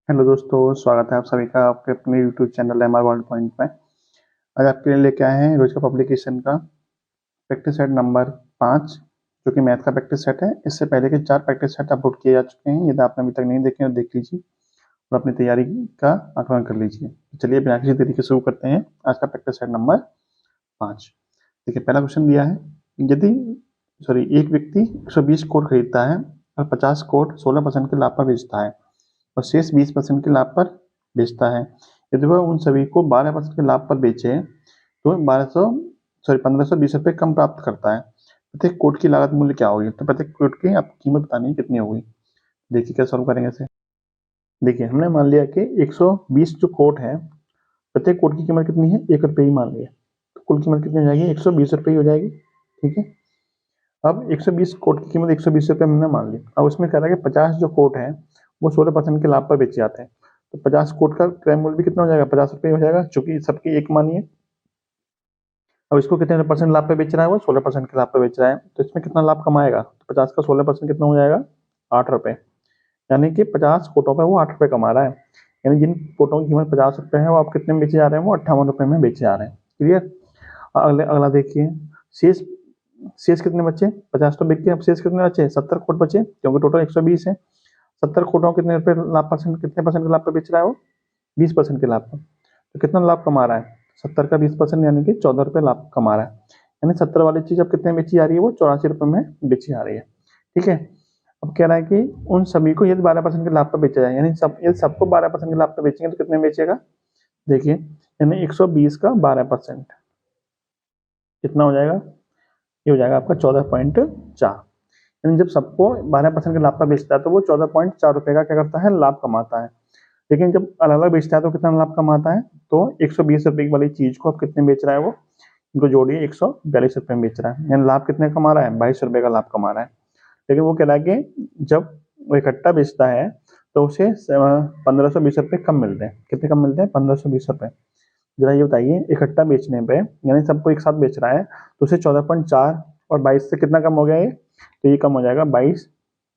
Hello दोस्तों, स्वागत है आप सभी का आपके अपने YouTube channel MR world point में। आज आपके लिए लेके आए हैं रोज का पब्लिकेशन का प्रैक्टिस सेट नंबर 5, जो कि मैथ का प्रैक्टिस सेट है। इससे पहले के 4 प्रैक्टिस सेट अपलोड किए जा चुके हैं। यदि आपने अभी तक नहीं देखे तो देख लीजिए और अपनी तैयारी का आकलन कर लीजिए। चलिए बिना किसी देरी के शुरू करते हैं आज का प्रैक्टिस सेट नंबर 5। देखिए, पहला क्वेश्चन दिया है, यदि एक व्यक्ति 120 कोट खरीदता है और 50 कोट 16% के लाभ पर बेचता है और शेष 20% के लाभ पर बेचता है। यदि वह उन सभी को 12% के लाभ पर बेचे तो 1520 रुपये कम प्राप्त करता है। प्रत्येक कोट की लागत मूल्य क्या होगी? तो प्रत्येक कोट की आपको कीमत बतानी है कितनी होगी। देखिए क्या सॉल्व करेंगे इसे। देखिए, हमने मान लिया कि 120 जो कोट है, प्रत्येक कोट की कीमत कितनी है? 1 रुपये ही मान लिया, तो कुल कीमत कितनी हो जाएगी? 120 रुपये ही हो जाएगी। ठीक है, अब 120 कोट की कीमत 120 रुपये हमने मान ली। अब उसमें कह रहा है कि 50 जो कोट है वो 16% के लाभ पर बेचे जाते हैं, तो 50 कोट का क्रय मूल्य भी कितना हो जाएगा? 50 रुपये हो जाएगा, चूंकि सबकी एक मानी है। अब इसको कितने परसेंट लाभ पे बेच रहा है? वो 16% के लाभ पे बेच रहा है, तो इसमें कितना लाभ कमाएगा? तो 50 का 16% कितना हो जाएगा? 8 रुपये। यानी कि 50 कोटों पर वो 8 रुपये कमा रहा है। यानी जिन कोटों की कीमत 50 रुपये है वो आप कितने में बेचे जा रहे हैं? वो 58 रुपये में बेचे जा रहे हैं। क्लियर। अगला देखिए, शेष शेष कितने बचे? 50 तो बिक गए, अब शेष कितने बचे? 70 कोट बचे, क्योंकि टोटल 120 है। 70 कोटों कितने रुपए लाभ परसेंट, कितने परसेंट के लाभ पर बेच रहा है वो? 20% के लाभ पर। तो कितना लाभ कमा रहा है? 70 का 20% यानी कि 14 रुपये लाभ कमा रहा है। यानी 70 वाली चीज अब कितने बेची जा रही है? वो 84 रुपये में बेची जा रही है। ठीक है, अब कह रहा है कि उन सभी को यदि 12% के लाभ पर बेचा जाए, यानी यदि सबको 12% के लाभ पर बेचेंगे तो कितने बेचेगा? देखिए, यानी 120 का 12% कितना हो जाएगा? ये हो जाएगा आपका 14.4। यानी जब सबको 12% के लाभ पर बेचता है तो वो 14.4 रुपए का क्या करता है? लाभ कमाता है। लेकिन जब अलग अलग बेचता है तो कितना लाभ कमाता है? तो 120 रुपए वाली चीज को अब कितने बेच रहा है वो? इनको जोड़िए, 142 रुपए में बेच रहा है। यानी लाभ कितने कमा रहा है? 22 रुपए का लाभ कमा रहा है। लेकिन वो कह रहा है कि जब वो इकट्ठा बेचता है तो उसे 1520 रुपये कम मिलते हैं। कितने कम मिलते हैं? 1520 रुपये। जरा ये बताइए, इकट्ठा बेचने पे यानी सबको एक साथ बेच रहा है तो उसे 14.4 और 22 से कितना कम हो गया ये? तो ये कम हो जाएगा 22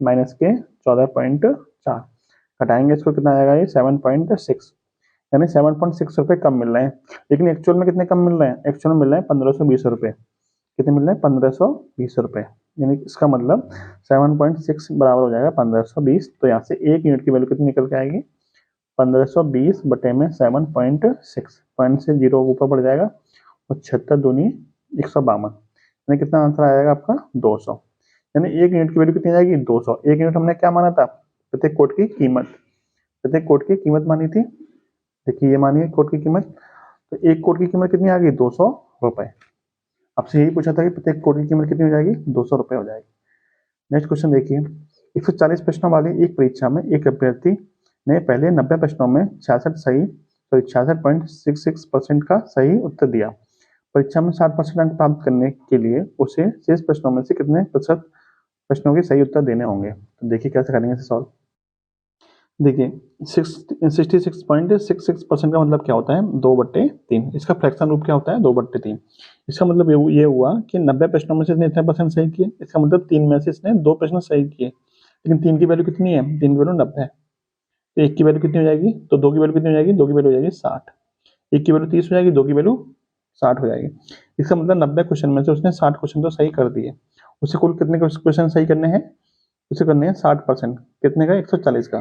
माइनस के 14.4, घटाएंगे इसको कितना आएगा? ये 7.6। यानी 7.6 रुपये कम मिल रहे हैं। लेकिन एक्चुअल में कितने कम मिल रहे हैं? एक्चुअल में मिल रहे हैं 1520 रुपये। कितने मिल रहे हैं? 1520 रुपये। यानी इसका मतलब 7.6 बराबर हो जाएगा 1520। तो यहाँ से एक यूनिट की वैल्यू कितनी निकल के आएगी? 1520 बटे में 7.6, पॉइंट से जीरो ऊपर बढ़ जाएगा और 76 दूनी 152। यानी कितना आंसर आएगा आपका? 200। यानी एक यूनिट की वैल्यू कितनी जाएगी? 200। एक यूनिट हमने क्या माना था? प्रत्येक कोट की कीमत। प्रत्येक कोट की कीमत मानी थी। देखिए, ये मानी है कोट की कीमत। तो एक कोट की कीमत कितनी आ गई? 200 रुपए। आपसे यही पूछा था कि प्रत्येक कोट की कीमत कितनी हो जाएगी? 200 रुपए हो जाएगी। नेक्स्ट क्वेश्चन देखिए, 140 प्रश्नों वाली एक परीक्षा में एक अभ्यर्थी ने पहले 90 प्रश्नों में 66.66% का सही उत्तर दिया। परीक्षा में 60% अंक प्राप्त करने के लिए उसे शेष प्रश्नों में से कितने प्रतिशत प्रश्नों के सही उत्तर देने होंगे? तो देखिए कैसे करेंगे इसे सॉल्व। देखिए, 66.66% का मतलब क्या होता है? 2/3। इसका फ्रैक्शन रूप क्या होता है? 2/3। इसका मतलब ये हुआ कि 90 प्रश्नों में से इसने इतने परसेंट सही किए, इसका मतलब 3 में से इसने 2 प्रश्न सही किए। लेकिन 3 की वैल्यू कितनी है? 3 की वैल्यू 90 है। तो 1 की वैल्यू कितनी हो जाएगी? तो 2 की वैल्यू कितनी हो जाएगी? 2 की वैल्यू हो जाएगी 60। 1 की वैल्यू 30 हो जाएगी, 2 की वैल्यू 60 हो जाएगी। इसका मतलब 90 क्वेश्चन में से उसने 60 क्वेश्चन तो सही कर दिए। उसे कुल कितने क्वेश्चन सही करने हैं? उसे करने हैं 60%। कितने का? 140 का।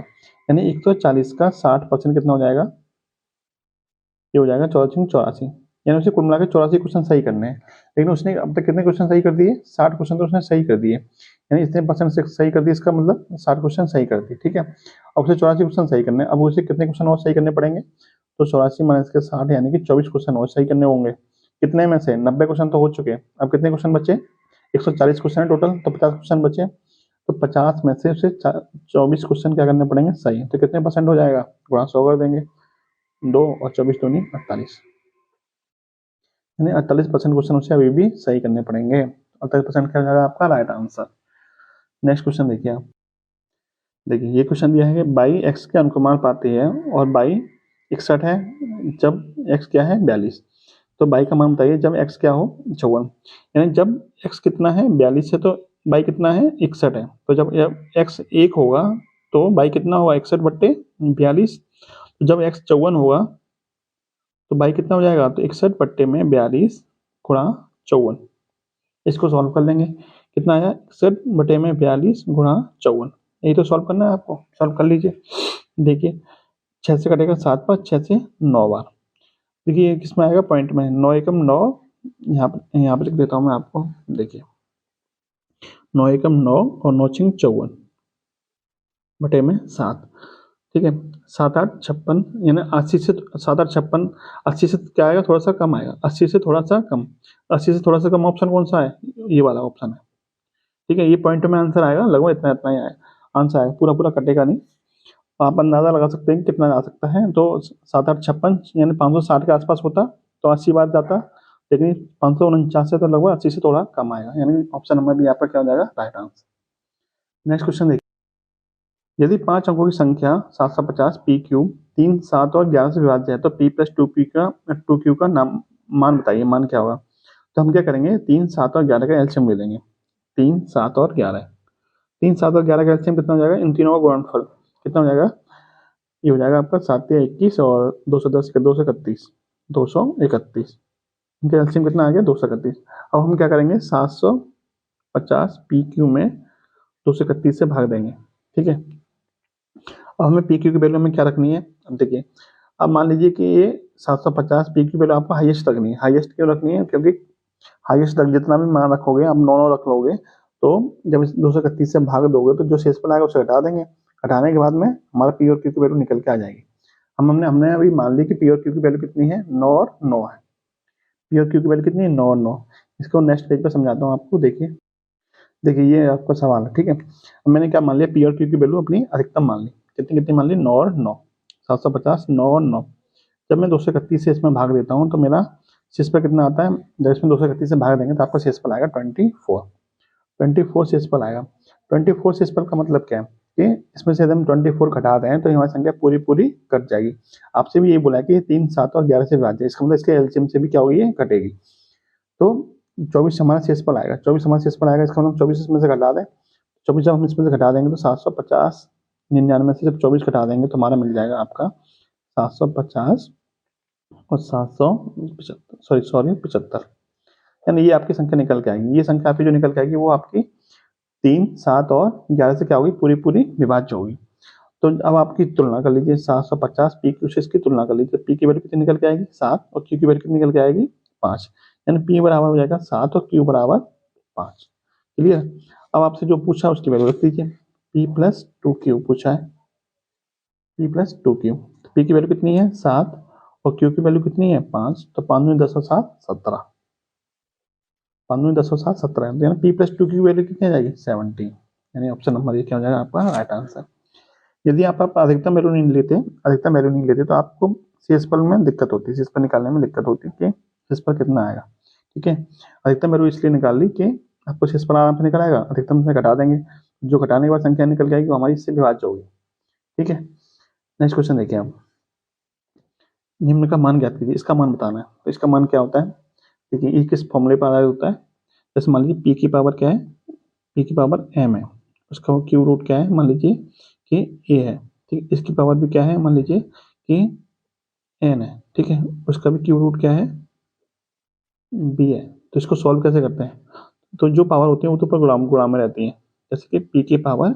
यानी 140 का 60% कितना हो जाएगा? ये हो जाएगा 84। यानी उसे कुल मिला के 84 क्वेश्चन सही करने हैं। लेकिन उसने अब तक कितने क्वेश्चन सही कर दिए? 60 क्वेश्चन तो उसने सही कर दिए। यानी इतने परसेंट से सही कर दिए, इसका मतलब 60 क्वेश्चन सही कर दिए। ठीक है, अब उसे 84 क्वेश्चन सही करने हैं। अब उसे कितने क्वेश्चन और सही करने पड़ेंगे? तो 84 माइनस के 60 यानी कि 24 क्वेश्चन और सही करने होंगे। कितने में से? 90 क्वेश्चन तो हो चुके हैं, अब कितने क्वेश्चन बचे? 140 क्वेश्चन है टोटल, तो 50 क्वेश्चन बचे। तो 50 में से उसे 24 क्वेश्चन क्या करने पड़ेंगे? सही। तो कितने परसेंट हो जाएगा? गुणा 100 कर देंगे। 2 और 24 दूनी 48। यानी 48% क्वेश्चन उसे अभी भी सही करने पड़ेंगे। 48% क्या हो जाएगा आपका राइट आंसर। नेक्स्ट क्वेश्चन देखिए आप। देखिए, ये क्वेश्चन दिया है कि बाई एक्स के अनुक्रमाण पाते हैं और बाई 61 है जब एक्स क्या है? 42। तो बाई का मान बताइए जब एक्स क्या हो? 54। यानी जब एक्स कितना है? 42 है, तो बाई कितना है? 61 है। तो जब एक्स 1 होगा तो बाई कितना होगा 61/42। तो जब x 54 होगा तो बाई कितना हो जाएगा, तो 61/42 गुणा 54। इसको सॉल्व कर लेंगे, कितना आया 61/42 गुणा 54। यही तो सॉल्व करना है आपको, सॉल्व कर लीजिए। देखिए 6 से कटेगा 7 बार, 6 से 9 बार। देखिए ये किस में आएगा, पॉइंट में 9 एकम 9, यहाँ पर लिख देता हूँ मैं आपको। देखिए 9 एकम 9 और 9 छिंग 54 बटे में 7। ठीक है, 7 8 56, यानी 80 से 7 8 56, 80 से क्या आएगा, थोड़ा सा कम आएगा, 80 से थोड़ा सा कम। 80 से थोड़ा सा कम ऑप्शन कौन सा है, ये वाला ऑप्शन है। ठीक है, ये पॉइंट में आंसर आएगा, लगभग इतना इतना ही आएगा आंसर आएगा, पूरा पूरा कटेगा नहीं। आप अंदाजा लगा सकते हैं कितना जा सकता है। तो 7 8 56 यानी 560 के आसपास होता तो 80 बार जाता, लेकिन 549 से तो लगभग 80 से थोड़ा कम आएगा, यानी ऑप्शन नंबर भी आपका क्या हो जाएगा, राइट आंसर। नेक्स्ट क्वेश्चन देखिए, यदि 5 अंकों की संख्या 750 पी क्यू 3 7 और 11 से विभाज्य है तो पी प्लस 2 क्यू का नाम मान बताइए, मान क्या होगा। तो हम क्या करेंगे, 3 7 और 11 का एलसीएम ले लेंगे। 3 7 और 11, 3 7 और 11 का एलसीएम कितना हो जाएगा, इन तीनों का गुणनफल कितना हो जाएगा, ये हो जाएगा आपका 7 या 21 और 210 के 231, 231। इनका एलसीएम कितना आ गया, 231। अब हम क्या करेंगे, 750 पी क्यू में 231 से भाग देंगे। ठीक है, अब हमें पी क्यू की वैल्यू में क्या रखनी है, अब देखिए, अब मान लीजिए कि ये 750 पी क्यू वैल्यू आपको हाईएस्ट रखनी है। हाईएस्ट क्यों रखनी है, क्योंकि हाईएस्ट तक जितना भी मान रखोगे, आप 9 रख लोगे, तो जब इस 231 से भाग दोगे तो जो शेषफल आएगा उसे घटा देंगे। घटाने के बाद में हमारा पी और क्यू की वैल्यू निकल के आ जाएगी। हमने अभी मान ली कि पी और क्यू की वैल्यू कितनी है, 9 और 9 है। पी और क्यू की वैल्यू कितनी है, 9 और 9। इसको नेक्स्ट पेज पर समझाता हूँ आपको। देखिए देखिए ये आपका सवाल है। ठीक है, अब मैंने क्या मान लिया, पी और क्यू की वैल्यू अपनी अधिकतम मान ली, कितनी कितनी मान ली, 9 और 9। 750 9 और 9। जब मैं 231 से इसमें भाग देता हूँ तो मेरा शेषफल कितना आता है, जब इसमें 231 से भाग देंगे तो आपका शेषफल आएगा 24 शेषफल आएगा। 24 शेषफल का मतलब क्या है कि इसमें से यदि हम 24 घटा दें तो हमारी संख्या पूरी पूरी कट जाएगी। आपसे भी ये बोला है कि 3 7 और 11 से विभाज्य है, इसका मतलब इसके एलसीएम से भी क्या होगी, ये घटेगी। तो 24 हमारा शेषफल आएगा, 24 हमारा शेषफल आएगा, इसका मतलब 24 इसमें से घटा दें। 24 जब हम इसमें से घटा देंगे तो 750 99 से जब 24 घटा देंगे तो हमारा मिल जाएगा आपका 750 और 75, यानी ये आपकी संख्या निकल के आएगी। ये संख्या आपकी जो निकल के आएगी वो आपकी 3 7 और 11 से क्या होगी, पूरी पूरी विभाज्य होगी। तो अब आपकी तुलना कर लीजिए, 750 पी क्यू से इसकी तुलना कर लीजिए। पी की वैल्यू कितनी निकल के आएगी, 7, और क्यू की वैल्यू कितनी निकल के आएगी, 5। यानी पी बराबर हो जाएगा 7 और क्यू बराबर 5। क्लियर। अब आपसे जो पूछा उसकी वैल्यू रख दीजिए, पी प्लस 2 क्यू पूछा है, पी प्लस 2 क्यू। पी की वैल्यू कितनी है, 7, और क्यू की वैल्यू कितनी है, 5। तो 5 में 10 और 7 17, 5 में 10 और 7 17, यानी पी प्लस 2 की वैल्यू कितनी आ जाएगी, 70। यानी ऑप्शन नंबर ये क्या हो जाएगा आपका राइट आंसर। यदि आप अधिकतम वैल्यू नहीं लेते तो आपको शेषफल में दिक्कत होती है, शेषफल निकालने में दिक्कत होती है कि शेषफल कितना आएगा। ठीक है, अधिकतम वैल्यू इसलिए निकाल ली कि आपको शेषफल आराम से निकल आएगा, अधिकतम से घटा देंगे, जो घटाने के बाद संख्या निकल जाएगी वो हमारी इससे विभाज्य होगी। ठीक है, नेक्स्ट क्वेश्चन देखिए आप, निम्न का मान ज्ञात कीजिए, इसका मान बताना है। तो इसका मान क्या होता है, देखिए ये किस फॉर्मूले पर आधारित होता है। जैसे मान लीजिए पी की पावर क्या है, पी की पावर एम है, उसका क्यू रूट क्या है, मान लीजिए कि ए है। ठीक, इसकी पावर भी क्या है, मान लीजिए कि एन है। ठीक है, उसका भी क्यू रूट क्या है, बी है। तो इसको सॉल्व कैसे करते हैं, तो जो पावर होती है वो तो ऊपर गुणा में रहती है, जैसे कि पी की पावर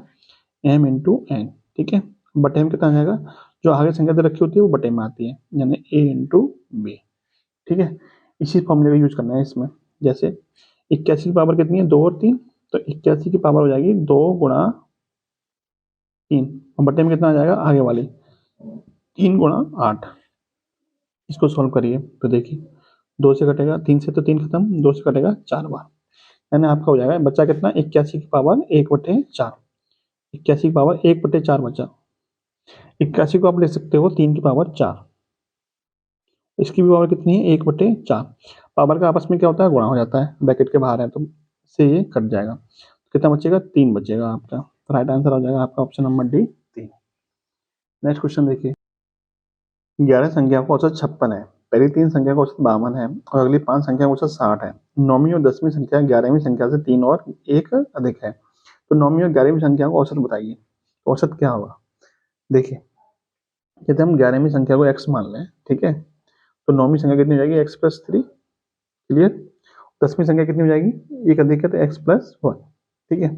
एम इंटू एन। ठीक है, बटे में कितना आ जाएगा, जो आगे संख्या दे रखी होती है वो बटे में आती है, यानी ए इंटू बी। ठीक है, इसी फॉर्मूले का यूज करना है इसमें। जैसे 81 की पावर कितनी है, 2 और 3, तो 81 की पावर हो जाएगी 2 गुणा 3, और बटे में कितना आ जाएगा, आगे वाली 3 गुणा 8। इसको सॉल्व करिए तो देखिए 2 से कटेगा, 3 से तो 3 खत्म, 2 से कटेगा 4 बार, यानी आपका हो जाएगा बच्चा कितना, 81 की पावर 1/4। 81 की पावर 1/4 बचा। 81 को आप ले सकते हो 3 की पावर 4, इसकी भी पावर कितनी है, 1/4। पावर का आपस में क्या होता है, गुणा हो जाता है, ब्रैकेट के बाहर है तो से ये कट जाएगा। कितना बचेगा, 3 बचेगा आपका। तो राइट आंसर आ जाएगा आपका option number D, 3। Next question देखिए, 11 संख्या का औसत 56 है, पहली 3 संख्या का औसत 52 है और अगली 5 संख्या का औसत 60 है। 9वीं और 10वीं संख्या 11वीं संख्या से 3 और 1 अधिक है, तो 9वीं और 11वीं संख्या का औसत बताइए। तो औसत क्या होगा? देखिए, यदि हम 11वीं संख्या को x मान लें, ठीक है, तो 9वीं संख्या कितनी हो जाएगी? x+3। क्लियर? 10वीं संख्या कितनी हो जाएगी? एक अधिक है तो x+1। ठीक है।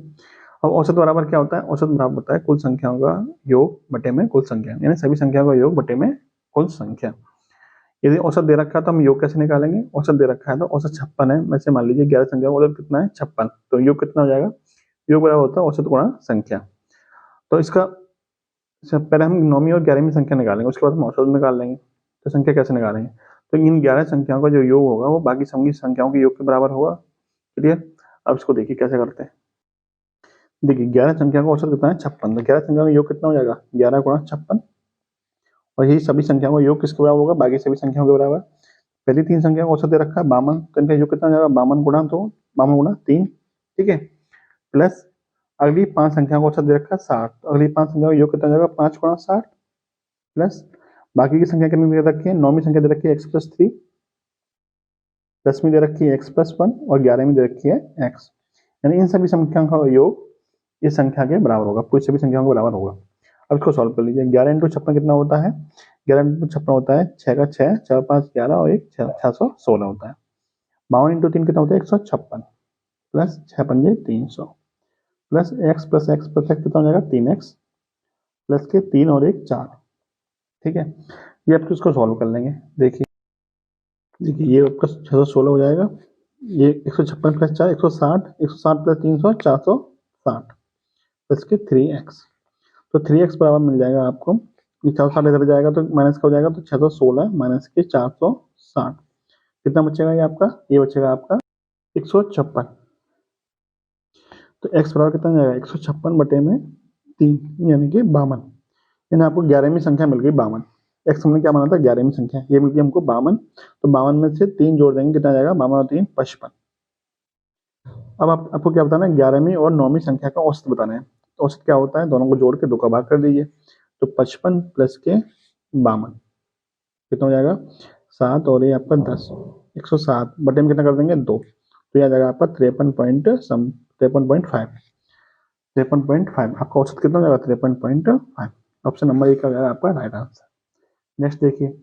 अब औसत बराबर क्या होता है? औसत बराबर होता है कुल संख्याओं का योग बटे में कुल संख्या, यानी सभी संख्याओं का योग बटे में कुल संख्या। यदि औसत दे रखा है तो हम योग कैसे निकालेंगे? औसत दे रखा है तो औसत 56 है, वैसे मान लीजिए 11 संख्या का औसत कितना है? 56। तो योग कितना हो जाएगा? योग बराबर होता है औसत गुणा संख्या। तो इसका पहले हम 9वीं और 11वीं संख्या निकालेंगे, उसके बाद हम औसत निकाल लेंगे। तो संख्या कैसे निकालेंगे? तो इन 11 संख्याओं का जो योग होगा वो बाकी सभी संख्याओं के योग के बराबर होगा। क्लियर? अब इसको देखिए कैसे करते हैं। देखिए 11 संख्या का औसत कितना है? 56। तो 11 संख्या का योग कितना हो जाएगा? 11 गुणा 56। और यही सभी संख्याओं का योग किसके बराबर होगा? बाकी सभी संख्याओं के बराबर। पहली 3 संख्या का औसत दे रखा है 52, तो इनका योग कितना हो जाएगा? 52 गुणा 2, 52 गुणा 3। ठीक है, प्लस अगली 5 संख्या का औसत दे रखा है 60, तो अगली 5 संख्या का योग कितना हो जाएगा? 5 गुणा 60, प्लस बाकी की संख्या कितनी दे रखी है? 9वीं संख्या दे रखी है x+3, 10वीं दे रखी है x+1 और 11वीं दे रखी है x। यानी इन सभी संख्याओं का योग इस संख्या के बराबर होगा, पूरी सभी संख्याओं के बराबर होगा। अब इसको सॉल्व कर लीजिए। 11 × 56 कितना होता है? 11 × 56 होता है 6 का 6, 4 5 11 और 1 616 होता है। 52 × 3 कितना होता है? 156, प्लस 6 पंजे 300, plus x plus x plus x कितना हो जाएगा? 3x, प्लस के 3 और 1 4। ठीक है, ये आप इसको सॉल्व कर लेंगे। देखिए ये आपका 616 हो जाएगा, ये 156 प्लस 4 160, 160 प्लस 300 460, प्लस के 3x। तो 3x बराबर मिल जाएगा आपको, ये 460 इधर जाएगा तो माइनस का हो जाएगा, तो 616 माइनस के 460 कितना बचेगा? ये आपका, ये बचेगा आपका 156। तो x बराबर कितना जाएगा? 156 बटे में 3, यानी कि 52। यानी आपको 11वीं संख्या मिल गई 52। x हमने क्या माना था? 11वीं संख्या, ये मिल गई हमको 52। तो 52 में से 3 जोड़ देंगे, कितना जाएगा? 52 और 3 55। अब आपको क्या बताना है? 11वीं और 9वीं संख्या का औसत बताना है। तो औसत क्या होता है? दोनों को जोड़ के 2 का भाग कर दीजिए, तो 55 प्लस के 52 कितना हो जाएगा? 7 और ये आपका 10, 107 बटे में कितना कर देंगे? 2, तो यह आ जाएगा आपका 53.5। 53.5 आपका औसत कितना हो जाएगा? 53.5। ऑप्शन नंबर 1 का हो जाएगा आपका राइट आंसर। नेक्स्ट देखिए,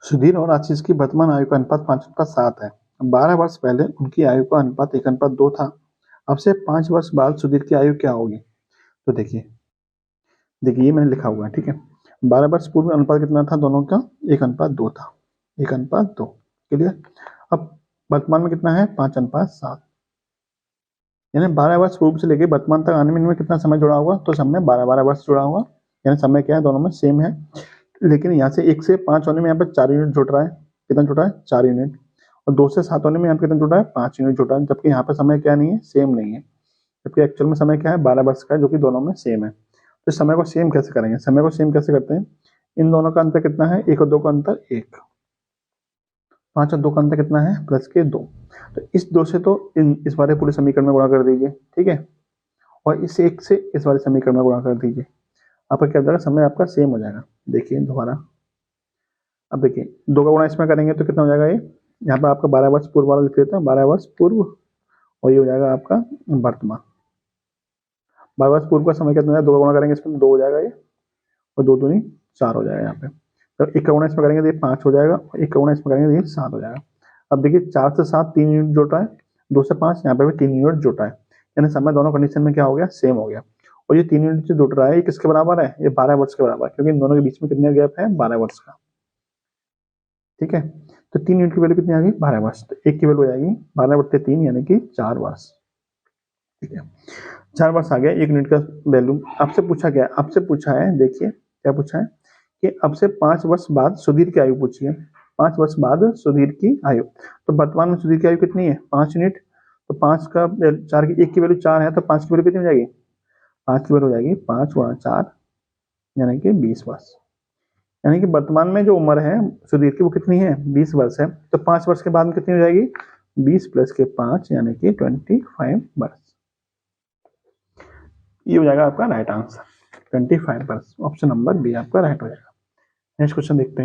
सुधीर और आशीष की वर्तमान आयु का अनुपात 5:7 है। 12 वर्ष पहले उनकी आयु का अनुपात 1:2 था। अब से 5 वर्ष बाद सुधीर की आयु क्या होगी? तो देखिए ये मैंने लिखा हुआ है, ठीक है। 12 वर्ष पूर्व अनुपात कितना था दोनों का? 1:2 था, 1:2। क्लियर? अब वर्तमान में कितना है? 5:7। यानी 12 वर्ष पूर्व से लेकर वर्तमान तक आने में इनमें कितना समय जुड़ा हुआ? तो समय 12 वर्ष जुड़ा हुआ, यानी समय क्या है? दोनों में सेम है। लेकिन यहाँ से 1 से 5 होने में यहाँ पे 4 यूनिट जुड़ रहा है। कितना जुड़ रहा है? 4 यूनिट। और 2 से 7 होने में यहाँ पे कितना जुड़ रहा है? 5 यूनिट जुड़ रहा है। जबकि यहाँ पे समय क्या नहीं है? सेम नहीं है। जबकि एक्चुअल में समय क्या है? 12 वर्ष का है, जो कि दोनों में सेम है। तो समय को सेम कैसे करेंगे? समय को सेम कैसे करते हैं? इन दोनों का अंतर कितना है? 1 और 2 का अंतर 1, 5 और 2 का अंतर कितना है? प्लस के 2। तो इस 2 से तो इस वाले पूरे समीकरण में गुणा कर दीजिए, ठीक है। और इस 1 से इस वाले समीकरण में गुणा कर दीजिए, आपका क्या हो जाएगा? समय आपका सेम हो जाएगा। देखिए दोबारा, अब देखिए 2 का गुणा इसमें करेंगे तो कितना हो जाएगा? ये यहाँ पे आपका 12 वर्ष पूर्व वाला लिख देते हैं, 12 वर्ष पूर्व, और ये हो जाएगा आपका वर्तमान। 12 वर्ष पूर्व का समय कितना है? 2 का गुणा करेंगे इसमें 2 हो जाएगा ये, और 2 दूनी 4 हो जाएगा यहाँ पे। तो 1 का गुणा इसमें करेंगे तो ये 5 हो जाएगा, और 1 का गुणा इसमें करेंगे तो ये 7 हो जाएगा। अब देखिए 4 से 7 3 यूनिट जुड़ रहा है, 2 से 5 यहाँ पे भी 3 यूनिट जुड़ रहा है, यानी समय दोनों कंडीशन में क्या हो गया? सेम हो गया। और ये 3 यूनिट जो जुड़ रहा है ये किसके बराबर है? ये 12 वर्ष के बराबर है, क्योंकि इन दोनों के बीच में कितने गैप है? 12 वर्ष का। ठीक है, तो 3 यूनिट की वैल्यू कितनी आ गई? 12 वर्ष। तो 1 की वैल्यू हो जाएगी 12/3, यानी कि 4 वर्ष। ठीक है, 4 वर्ष आ गया 1 यूनिट का वैल्यू। आपसे पूछा गया, आपसे पूछा है, देखिए क्या पूछा है कि अब से 5 वर्ष बाद सुधीर की आयु पूछी है। 5 वर्ष बाद सुधीर की आयु, तो वर्तमान में सुधीर की आयु कितनी है? 5 यूनिट। तो 5 का 4 की 1 की वैल्यू 4 है, तो 5 की वैल्यू कितनी हो जाएगी? 5 की वैल्यू हो जाएगी 5 गुणा 4, यानी कि 20 वर्ष। यानी कि वर्तमान में जो उम्र है सुधीर की वो कितनी है? 20 वर्ष है। तो 5 वर्ष के बाद में कितनी हो जाएगी? 20 प्लस के 5, यानी कि 25 वर्ष। ये हो जाएगा आपका राइट आंसर, 25 वर्ष। ऑप्शन नंबर बी आपका राइट हो जाएगा। नेक्स्ट क्वेश्चन देखते हैं।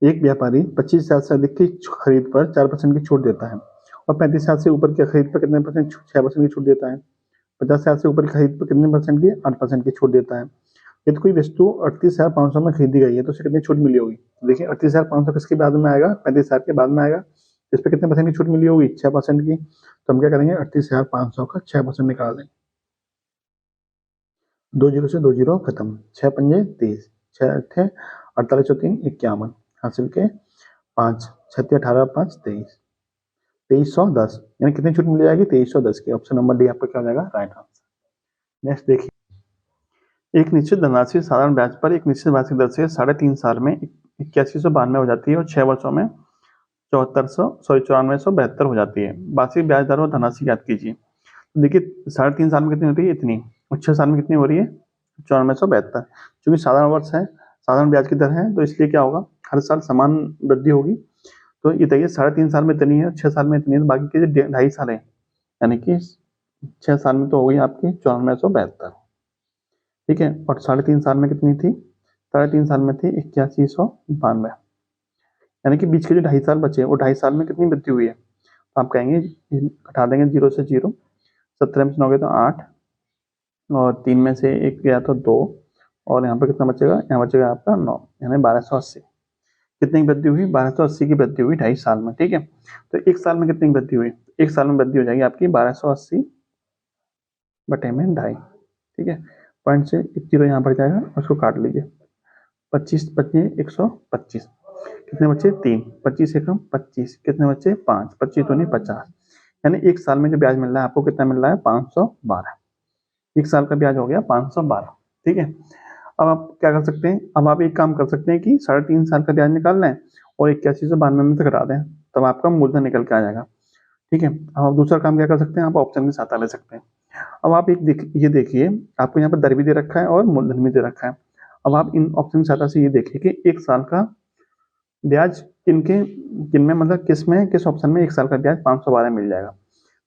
एक व्यापारी 25,000 से अधिक की खरीद पर 4% की छूट देता है और 35,000 से ऊपर की खरीद पर कितने परसेंट? 6% की छूट देता है। 50,000 से ऊपर की खरीद पर कितने परसेंट की, 8% की छूट देता है। यदि कोई वस्तु 38,500 में खरीदी गई है तो उसे कितनी छूट मिली होगी। देखिए 38,500 किसके बाद में आएगा, 35,000 के बाद में आएगा। इस पर कितने परसेंट की छूट मिली होगी, 6% की। तो हम क्या करेंगे, 38,500 का 6% निकाल देंगे। 2 जीरो से 2 जीरो खत्म, 6 पंजे 30, 6 अट्ठे 48 और 3 51, हासिल के 5, 36 18 5 23, 2310, यानी कितनी छूट मिल जाएगी, 2310 की। ऑप्शन नंबर डी आपका क्या हो जाएगा, राइट आंसर। नेक्स्ट देखिए, एक निश्चित धनराशि साधारण ब्याज पर एक निश्चित वार्षिक दर से 3.5 साल में 8192 हो जाती है और 6 वर्षों में 9472 हो जाती है। वार्षिक ब्याज दर और धनराशि याद कीजिए। देखिए 3.5 साल में कितनी होती है, इतनी, और 6 साल में कितनी हो रही है, 9472। क्योंकि साधारण वर्ष है, साधारण ब्याज की दर है, तो इसलिए क्या होगा, हर साल समान वृद्धि होगी। तो ये देखिए 3.5 साल में इतनी है, 6 साल में इतनी है, तो बाकी के 2.5 साल है, यानी कि 6 साल में तो हो गई आपकी 9472, ठीक है। और 3.5 साल में कितनी थी, 3.5 साल में थी 8192, यानी कि बीच के जो 2.5 साल बचे, वो 2.5 साल में कितनी वृद्धि हुई है। तो आप कहेंगे, घटा देंगे 0 से 0, 17 में से 9 गए तो 8, और 3 में से 1 गया तो 2, और यहाँ पर कितना बचेगा, यहाँ बचेगा आपका 9, यानी 1280। कितनी वृद्धि हुई, 1280 की वृद्धि हुई 2.5 साल में, ठीक है। तो 1 साल में कितनी वृद्धि हुई, 1 साल में वृद्धि हो जाएगी आपकी 1280 बटे में 2.5, ठीक है। पॉइंट से 1 जीरो यहाँ पर जाएगा, उसको काट लीजिए, 25 25 125, कितने बच्चे 3, 25 एकम 25, कितने बच्चे 5, 25 दूनी 50, यानी 1 साल में जो ब्याज मिल रहा है आपको, कितना मिल रहा है, 512। 1 साल का ब्याज हो गया 512, ठीक है। अब आप क्या कर सकते हैं, अब आप एक काम कर सकते हैं कि 3.5 साल का ब्याज निकाल लें और 8192 में से घटा दें, तब आपका मूलधन निकल के आ जाएगा, ठीक है। अब आप दूसरा काम क्या कर सकते हैं, आप ऑप्शन के साथ ले सकते हैं। अब आप ये देखिए, आपको यहाँ पर दर भी दे रखा है और मूलधन भी दे रखा है। अब आप इन ऑप्शन की सहायता से ये देखिए कि 1 साल का ब्याज किनमें, मतलब किस ऑप्शन में 1 साल का ब्याज 512 मिल जाएगा।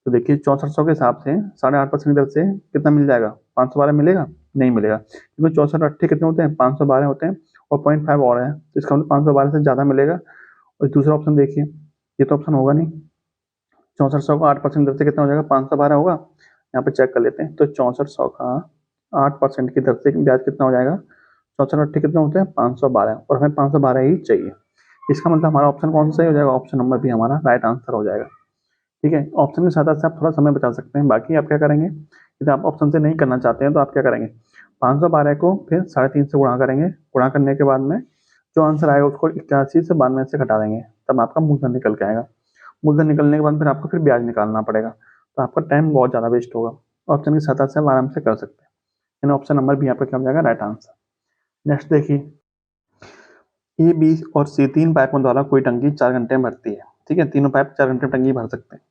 तो देखिए 6400 के हिसाब से 8.5% दर से कितना मिल जाएगा, 512 मिलेगा, नहीं मिलेगा, क्योंकि 64 अट्ठे कितने होते हैं, 512 होते हैं, और 0.5 और है, तो इसका मतलब 512 से ज़्यादा मिलेगा। और दूसरा ऑप्शन देखिए, ये तो ऑप्शन होगा नहीं, 6400 का 8% दर से कितना हो जाएगा, 512 होगा। यहाँ पे चेक कर लेते हैं, तो 6400 का 8% की दर से ब्याज कितना हो जाएगा, 64 अट्ठे कितने होते हैं, 512, और हमें 512 ही चाहिए। इसका मतलब हमारा ऑप्शन कौन सा सही हो जाएगा, ऑप्शन नंबर भी हमारा राइट आंसर हो जाएगा, ठीक है। ऑप्शन की सहायता से आप थोड़ा समय बचा सकते हैं। बाकी आप क्या करेंगे, यदि आप ऑप्शन से नहीं करना चाहते हैं तो आप क्या करेंगे, 512 को फिर 3.5 से गुणा करेंगे, गुणा करने के बाद में जो आंसर आएगा उसको 81 से 92 से घटा देंगे, तब आपका मूलधन निकल के आएगा। मूलधन निकलने के बाद फिर आपको फिर ब्याज निकालना पड़ेगा, तो आपका टाइम बहुत ज़्यादा वेस्ट होगा। ऑप्शन की सहायता से आप आराम से कर सकते हैं, यानी ऑप्शन नंबर भी आपका क्या हो जाएगा, राइट आंसर। नेक्स्ट देखिए, ए बी और सी 3 पाइपों द्वारा कोई टंकी 4 घंटे में भरती है, ठीक है। तीनों पाइप 4 घंटे में टंकी भर सकते हैं।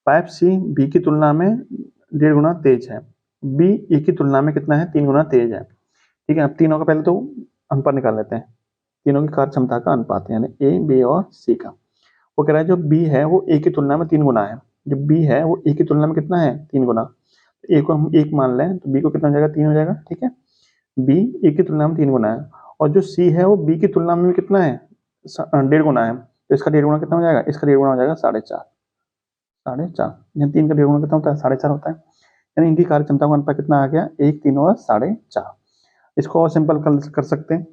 पाइप सी बी की तुलना में 1.5 गुना तेज है, बी ए की तुलना में कितना है, 3 गुना तेज है, ठीक है। अब तीनों का पहले तो अनुपात निकाल लेते हैं, तीनों की कार्य क्षमता का अनुपात, यानी ए बी और सी का। वो कह रहा है जो बी है वो ए की तुलना में 3 गुना है, जो बी है वो ए की तुलना में कितना है, 3 गुना। ए को हम 1 मान लें तो बी को कितना हो जाएगा, 3 हो जाएगा, ठीक है। बी ए की तुलना में 3 गुना है, और जो सी है वो बी की तुलना में कितना है, 1.5 गुना है, तो इसका 1.5 गुना कितना हो जाएगा, इसका 1.5 गुना हो जाएगा 4.5, 4.5, यहाँ 3 का 1.5 गुना कितना होता है, 4.5 होता है, यानी इनकी कार्य क्षमता का अनुपात कितना आ गया, 1 3 और 4.5। इसको और सिंपल कर सकते हैं,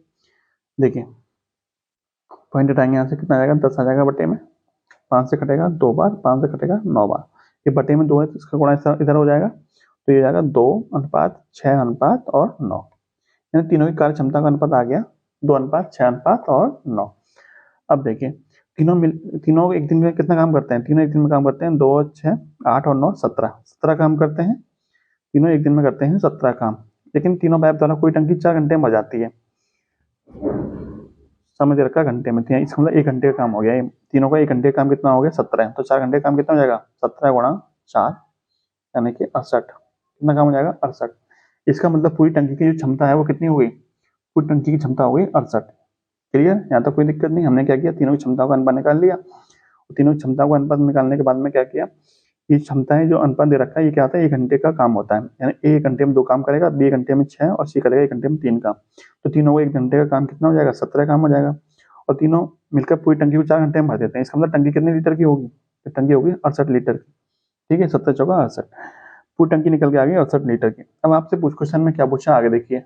देखिए पॉइंट हटाएंगे, यहाँ से कितना आ जाएगा, 10 आ जाएगा बटे में, 5 से कटेगा 2 बार, 5 से कटेगा 9 बार, ये बटे में 2 है तो इसका गुणा इधर हो जाएगा, तो ये जाएगा 2 अनुपात 6 अनुपात और 9, यानी तीनों की कार्य क्षमता का अनुपात आ गया 2 अनुपात 6 अनुपात और 9। अब देखिए तीनों एक दिन में कितना काम करते हैं, तीनों एक दिन में काम करते हैं, 2 6 8 और 9 17 काम करते हैं, तीनों एक दिन में करते हैं 17 काम, लेकिन तीनों पाइप द्वारा कोई टंकी 4 घंटे में भर जाती है। समय दे रखा घंटे में, इसका मतलब 1 घंटे का काम हो गया, ये तीनों का 1 घंटे का काम कितना हो गया, 17, तो 4 घंटे का काम कितना हो जाएगा, 17 गुणा 4 यानी कि 68, कितना काम हो जाएगा, 68। इसका मतलब पूरी टंकी की जो क्षमता है वो कितनी हो गई, पूरी टंकी की क्षमता हो गई 68। क्लियर, यहाँ तो कोई दिक्कत नहीं। हमने क्या किया, तीनों की क्षमताओं का अनुपात निकाल लिया, तीनों की क्षमताओं का अनुपात निकालने के बाद में क्या किया, ये क्षमताएं जो अनुपात दे रखा है ये क्या होता है, 1 घंटे का काम होता है, यानी ए 1 घंटे में 2 काम करेगा, बी 1 घंटे में 6 और सी करेगा 1 घंटे में 3 काम, तो तीनों को 1 घंटे का काम कितना हो जाएगा, 17 काम हो जाएगा, और तीनों मिलकर पूरी टंकी को 4 घंटे में भर देते हैं। इसका मतलब टंकी कितने लीटर की होगी, टंकी होगी 68 लीटर की, ठीक है, 17 चौका 68। पूरी टंकी निकल के आ गई 68 लीटर की। अब आपसे क्वेश्चन में क्या पूछा आगे देखिए,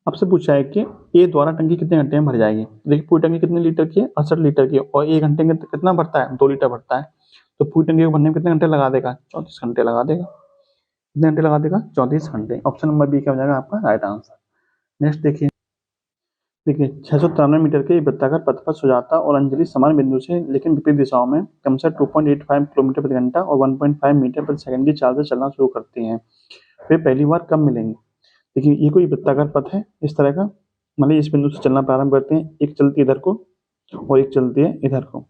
आपसे पूछा है कि ए द्वारा टंकी कितने घंटे में भर जाएगी। देखिए पूरी टंकी कितने लीटर की है, 68 लीटर की है, और 1 घंटे में कितना भरता है, 2 लीटर भरता है। तो पूरी टंकी को भरने में कितने घंटे लगा देगा, 34 घंटे लगा देगा। कितने घंटे लगा देगा, 34 घंटे। ऑप्शन नंबर बी क्या हो जाएगा आपका राइट आंसर। नेक्स्ट देखिए, 693 मीटर के वृत्ताकार पथ पर सुजाता और अंजलि समान बिंदु से लेकिन विपरीत दिशाओं में क्रमशः 2.85 किलोमीटर प्रति घंटा और 1.5 मीटर प्रति सेकंड की चाल से चलना शुरू करती हैं। वे पहली बार कब मिलेंगे। देखिए ये कोई वृत्ताकार पथ है इस तरह का, मतलब इस बिंदु से चलना प्रारंभ करते हैं, एक चलती है इधर को और एक चलती है इधर को।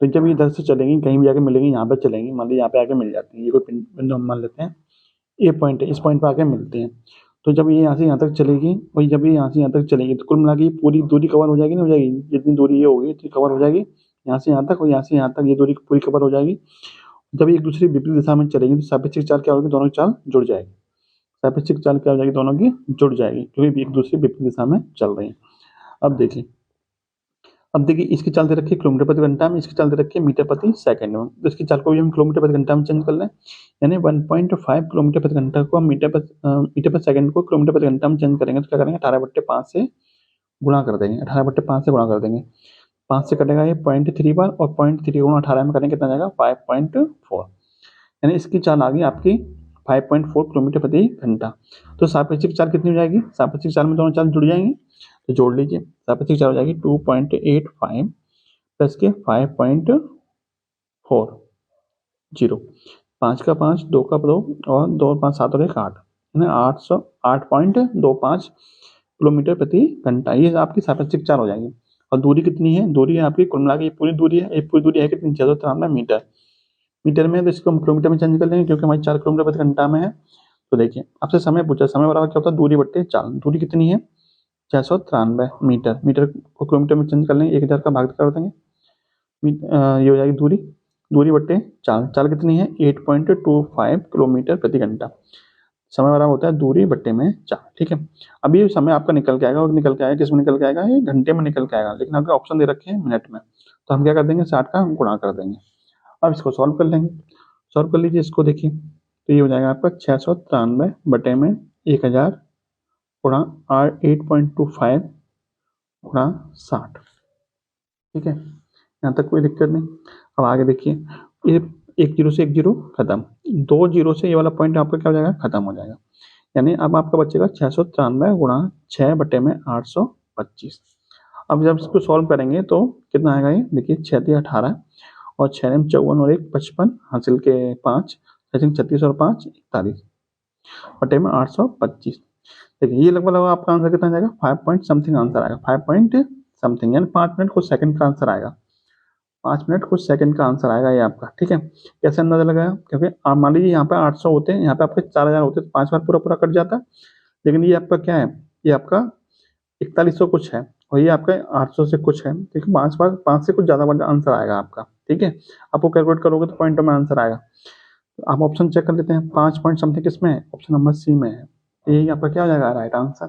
तो जब ये इधर से चलेंगी कहीं भी जाके मिलेंगी, यहाँ पर चलेंगी, मान लीजिए यहाँ पे आके मिल जाती है। ये कोई बिंदु हम मान लेते हैं, ए पॉइंट है, इस पॉइंट पर आके मिलते हैं। तो जब ये यहाँ से यहाँ तक चलेगी और जब ये यहाँ से यहाँ तक चलेगी तो कुल मिला के पूरी दूरी कवर हो जाएगी, नहीं हो जाएगी, जितनी दूरी ये होगी इतनी कवर हो जाएगी, यहाँ से यहाँ तक और यहाँ से यहाँ तक ये दूरी पूरी कवर हो जाएगी। जब एक दूसरी विपरीत दिशा में चलेगी तो सापेक्षिक चाल क्या होगी, दोनों की चाल जुड़ जाएगी। सापेक्षिक चाल क्या हो जाएगी, दोनों की जुड़ जाएगी क्योंकि एक दूसरी विपरीत दिशा में चल रही है। अब देखिए इसकी चाल दे रखी है किलोमीटर प्रति घंटा में, इसकी चाल दे रखी है मीटर प्रति सेकंड में। तो इसकी चाल को भी हम किलोमीटर प्रति घंटा में चेंज कर लें, यानी 1.5 किलोमीटर प्रति घंटा को हम मीटर प्रति सेकंड को किलोमीटर प्रति घंटा में चेंज करेंगे तो क्या करेंगे, 18/5 से गुणा कर देंगे। 18/5 से गुणा कर देंगे, 5 से कटेगा ये 0.3 बार और 0.3 गुणा 18 में करेंगे कितना जाएगा, 5.4। यानी इसकी चाल आ गई आपकी 5.4 किलोमीटर प्रति घंटा। तो सापेक्षिक चाल कितनी हो जाएगी, सापेक्षिक चाल में दोनों चाल जुड़ जाएंगी तो जोड़ लीजिए। सापेक्षिक चाल हो जाएगी 2.85 प्लस के 5.40, 5 का 5, 2 का 2 और 2 5 7 और 1 8, यानी 808.25 किलोमीटर प्रति घंटा। ये आपकी सापेक्षिक चाल हो जाएगी। और दूरी कितनी है, दूरी है आपकी कुल मिला के ये पूरी दूरी है, ये पूरी दूरी है कितनी, 693 मीटर। मीटर में तो इसको हम किलोमीटर में चेंज कर लेंगे क्योंकि हमारी 4 किलोमीटर प्रति घंटा में है। तो देखिए आपसे समय पूछा, समय बराबर क्या होता है, दूरी बट्टे चाल। दूरी कितनी है, 693 मीटर। मीटर को किलोमीटर में चेंज कर लेंगे, 1000 का भाग कर देंगे, ये हो जाएगी दूरी, दूरी बट्टे चाल। चाल कितनी है, 8.25 किलोमीटर प्रति घंटा। समय बराबर होता है दूरी बट्टे में चाल। ठीक है, अभी समय आपका निकल के आएगा, और निकल के आएगा किस में निकल के आएगा, ये घंटे में निकल के आएगा, लेकिन आपके ऑप्शन दे रखे हैं मिनट में। तो हम क्या कर देंगे, 60 का गुणा कर देंगे। अब इसको सॉल्व कर लेंगे, सॉल्व कर लीजिए इसको। देखिए तो ये हो जाएगा आपका 693 बटे में 1000 गुणा 8.25 गुणा 60। ठीक है, यहाँ तक कोई दिक्कत नहीं। अब आगे देखिए, ये 1 0 से 1 0 खत्म, 2 0 से ये वाला पॉइंट आपका क्या हो जाएगा, खत्म हो जाएगा। यानी अब आपका बचेगा 693 गुणा 6 बटे में 825। अब जब इसको सॉल्व करेंगे तो कितना आएगा, ये देखिए 6 3 18 और 6 54 और 1 55, हासिल के 5 36 और 5 41 बटे में 825। देखिए ये लगभग आपका आंसर कितना जाएगा, 5 पॉइंट समथिंग आंसर आएगा, 5 पॉइंट समथिंग, यानी 5 मिनट कुछ सेकंड का आंसर आएगा। 5 मिनट कुछ सेकंड का आंसर आएगा ये आपका। ठीक है, कैसे अंदाजा लगाया, क्योंकि आप मान लीजिए यहाँ पे 800 होते हैं, यहाँ पे आपके 4000 होते हैं, 5 बार पूरा पूरा कट जाता है। लेकिन ये आपका क्या है, ये आपका 4100 कुछ है और ये आपका 800 से कुछ है। ठीक है, 5 बार 5 से कुछ ज़्यादा बड़ा आंसर आएगा आपका। ठीक है, आपको कैलकुलेट करोगे तो पॉइंटों में आंसर आएगा। आप ऑप्शन चेक कर लेते हैं, 5 पॉइंट समथिंग किसमें है, ऑप्शन नंबर सी में है। यही आपका क्या हो जाएगा, राइट आंसर।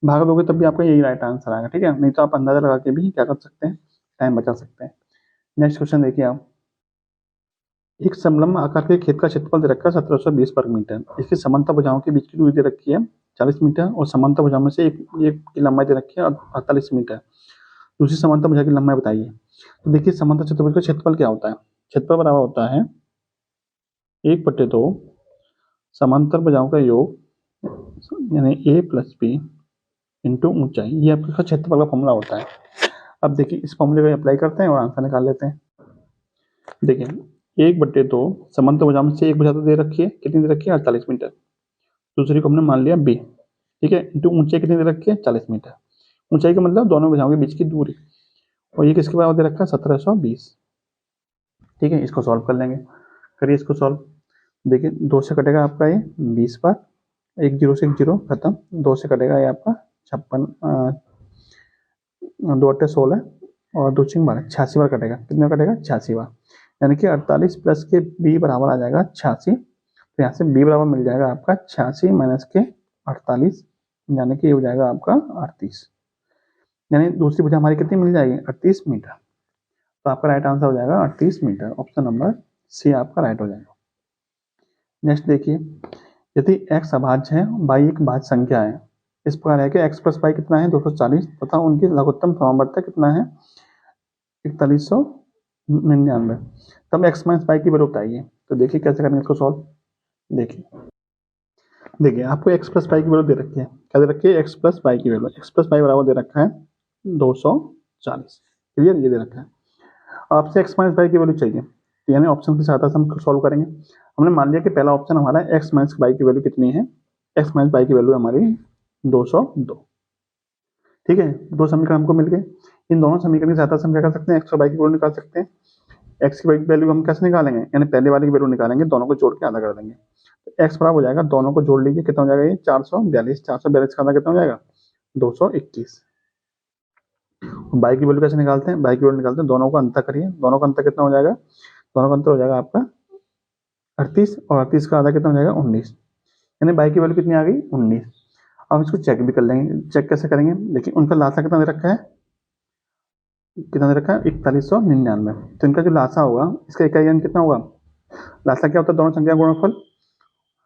भाग दोगे तब भी आपका यही राइट आंसर आएगा। ठीक है, नहीं तो आप अंदाजा लगा के भी क्या कर सकते हैं, टाइम बचा सकते हैं। नेक्स्ट क्वेश्चन देखिए आप, एक समलंब आकार के खेत का क्षेत्रफल दे रखा है 1720 वर्ग मीटर। इसकी समांतर भुजाओं के बीच की दूरी दे रखी है 40 मीटर और समांतर भुजाओं में से एक की लंबाई दे रखी है 48 मीटर। दूसरी समांतर भुजा की लंबाई बताइए। तो देखिए समांतर चतुर्भुज का क्षेत्रफल क्या होता है, क्षेत्रफल बराबर होता है 1/2 समांतर भुजाओं का योग, यानी a + b इंटू ऊंचाई। ये आपका क्षेत्रफल का फॉर्मूला होता है। अब देखिए इस फॉर्मूले को अप्लाई करते हैं और आंसर निकाल लेते हैं। देखिए 1/2 समांतर भुजा में से एक भुजा तो दे रखी है, कितनी दे रखी है, 48 मीटर। दूसरी को हमने मान लिया b। ठीक है, इंटू ऊंचाई कितनी दे रखी है, 40 मीटर। ऊंचाई का मतलब दोनों भुजाओं के बीच की दूरी, और ये किसके बराबर दे रखा है, 1720। ठीक है, इसको सॉल्व कर लेंगे, करिए इसको सॉल्व। देखिए 2 से कटेगा आपका ये 20 बार, 1 0 से 1 0 खत्म, 2 से कटेगा ये आपका 56, 2 8 16 और 2 6 12, 86 बार कटेगा। कितना कटेगा, 86 बार, यानी कि 48 प्लस के b बराबर आ जाएगा 86। तो यहाँ से b बराबर मिल जाएगा आपका 86 माइनस के 48, यानी कि ये हो जाएगा आपका 38। यानी दूसरी भुजा हमारी कितनी मिल जाएगी, 38 मीटर। तो आपका राइट आंसर हो जाएगा 38 मीटर। ऑप्शन नंबर सी आपका राइट हो जाएगा। नेक्स्ट देखिए, यदि x अभाज्य है बाई एक भाज्य संख्या है, इस प्रकार है कि x प्लस वाई कितना है 240 तथा उनकी लघुत्तम समावर्तक कितना है 4199, तब x माइनस वाई की वैल्यू बताइए। तो देखिए कैसे करेंगे इसको सॉल्व। देखिए आपको x प्लस वाई की वैल्यू दे रखी है, क्या दे रखी है x प्लस वाई की वैल्यू, x प्लस वाई बराबर दे रखा है 240, क्लियर, ये दे रखा है। आपसे x माइनस वाई की वैल्यू चाहिए, यानी ऑप्शन की सहायता से हम सॉल्व करेंगे। हमने मान लिया कि पहला ऑप्शन हमारा x माइनस वाई की वैल्यू कितनी है, x माइनस वाई की वैल्यू हमारी 202, ठीक है। दो समीकरण हमको मिल गए, इन दोनों समीकरण की सहायता से हम क्या कर सकते हैं, x और y की वैल्यू निकाल सकते हैं। x की वैल्यू हम कैसे निकालेंगे, यानी पहले वाले की वैल्यू निकालेंगे, दोनों को जोड़ के आधा कर देंगे, तो x बराबर हो जाएगा, दोनों को जोड़ लीजिए, कितना हो जाएगा ये 442, 442 का आधा कितना हो जाएगा 221। बाई की वैल्यू कैसे निकालते हैं, बाई की वैल्यू निकालते हैं, दोनों का अंतर करिए, दोनों का अंतर कितना हो जाएगा, दोनों का अंतर हो जाएगा आपका 38 और 38 का आधा कितना हो जाएगा 19, यानी बाई की वैल्यू कितनी आ गई 19। अब इसको चेक भी कर लेंगे, चेक कैसे करेंगे, देखिए उनका लासा कितना दे रखा है, कितना दे रखा है 4199, तो इनका जो लासा होगा इसका इकाई अंक कितना होगा, लासा क्या होता है, दोनों संख्या गुणनफल,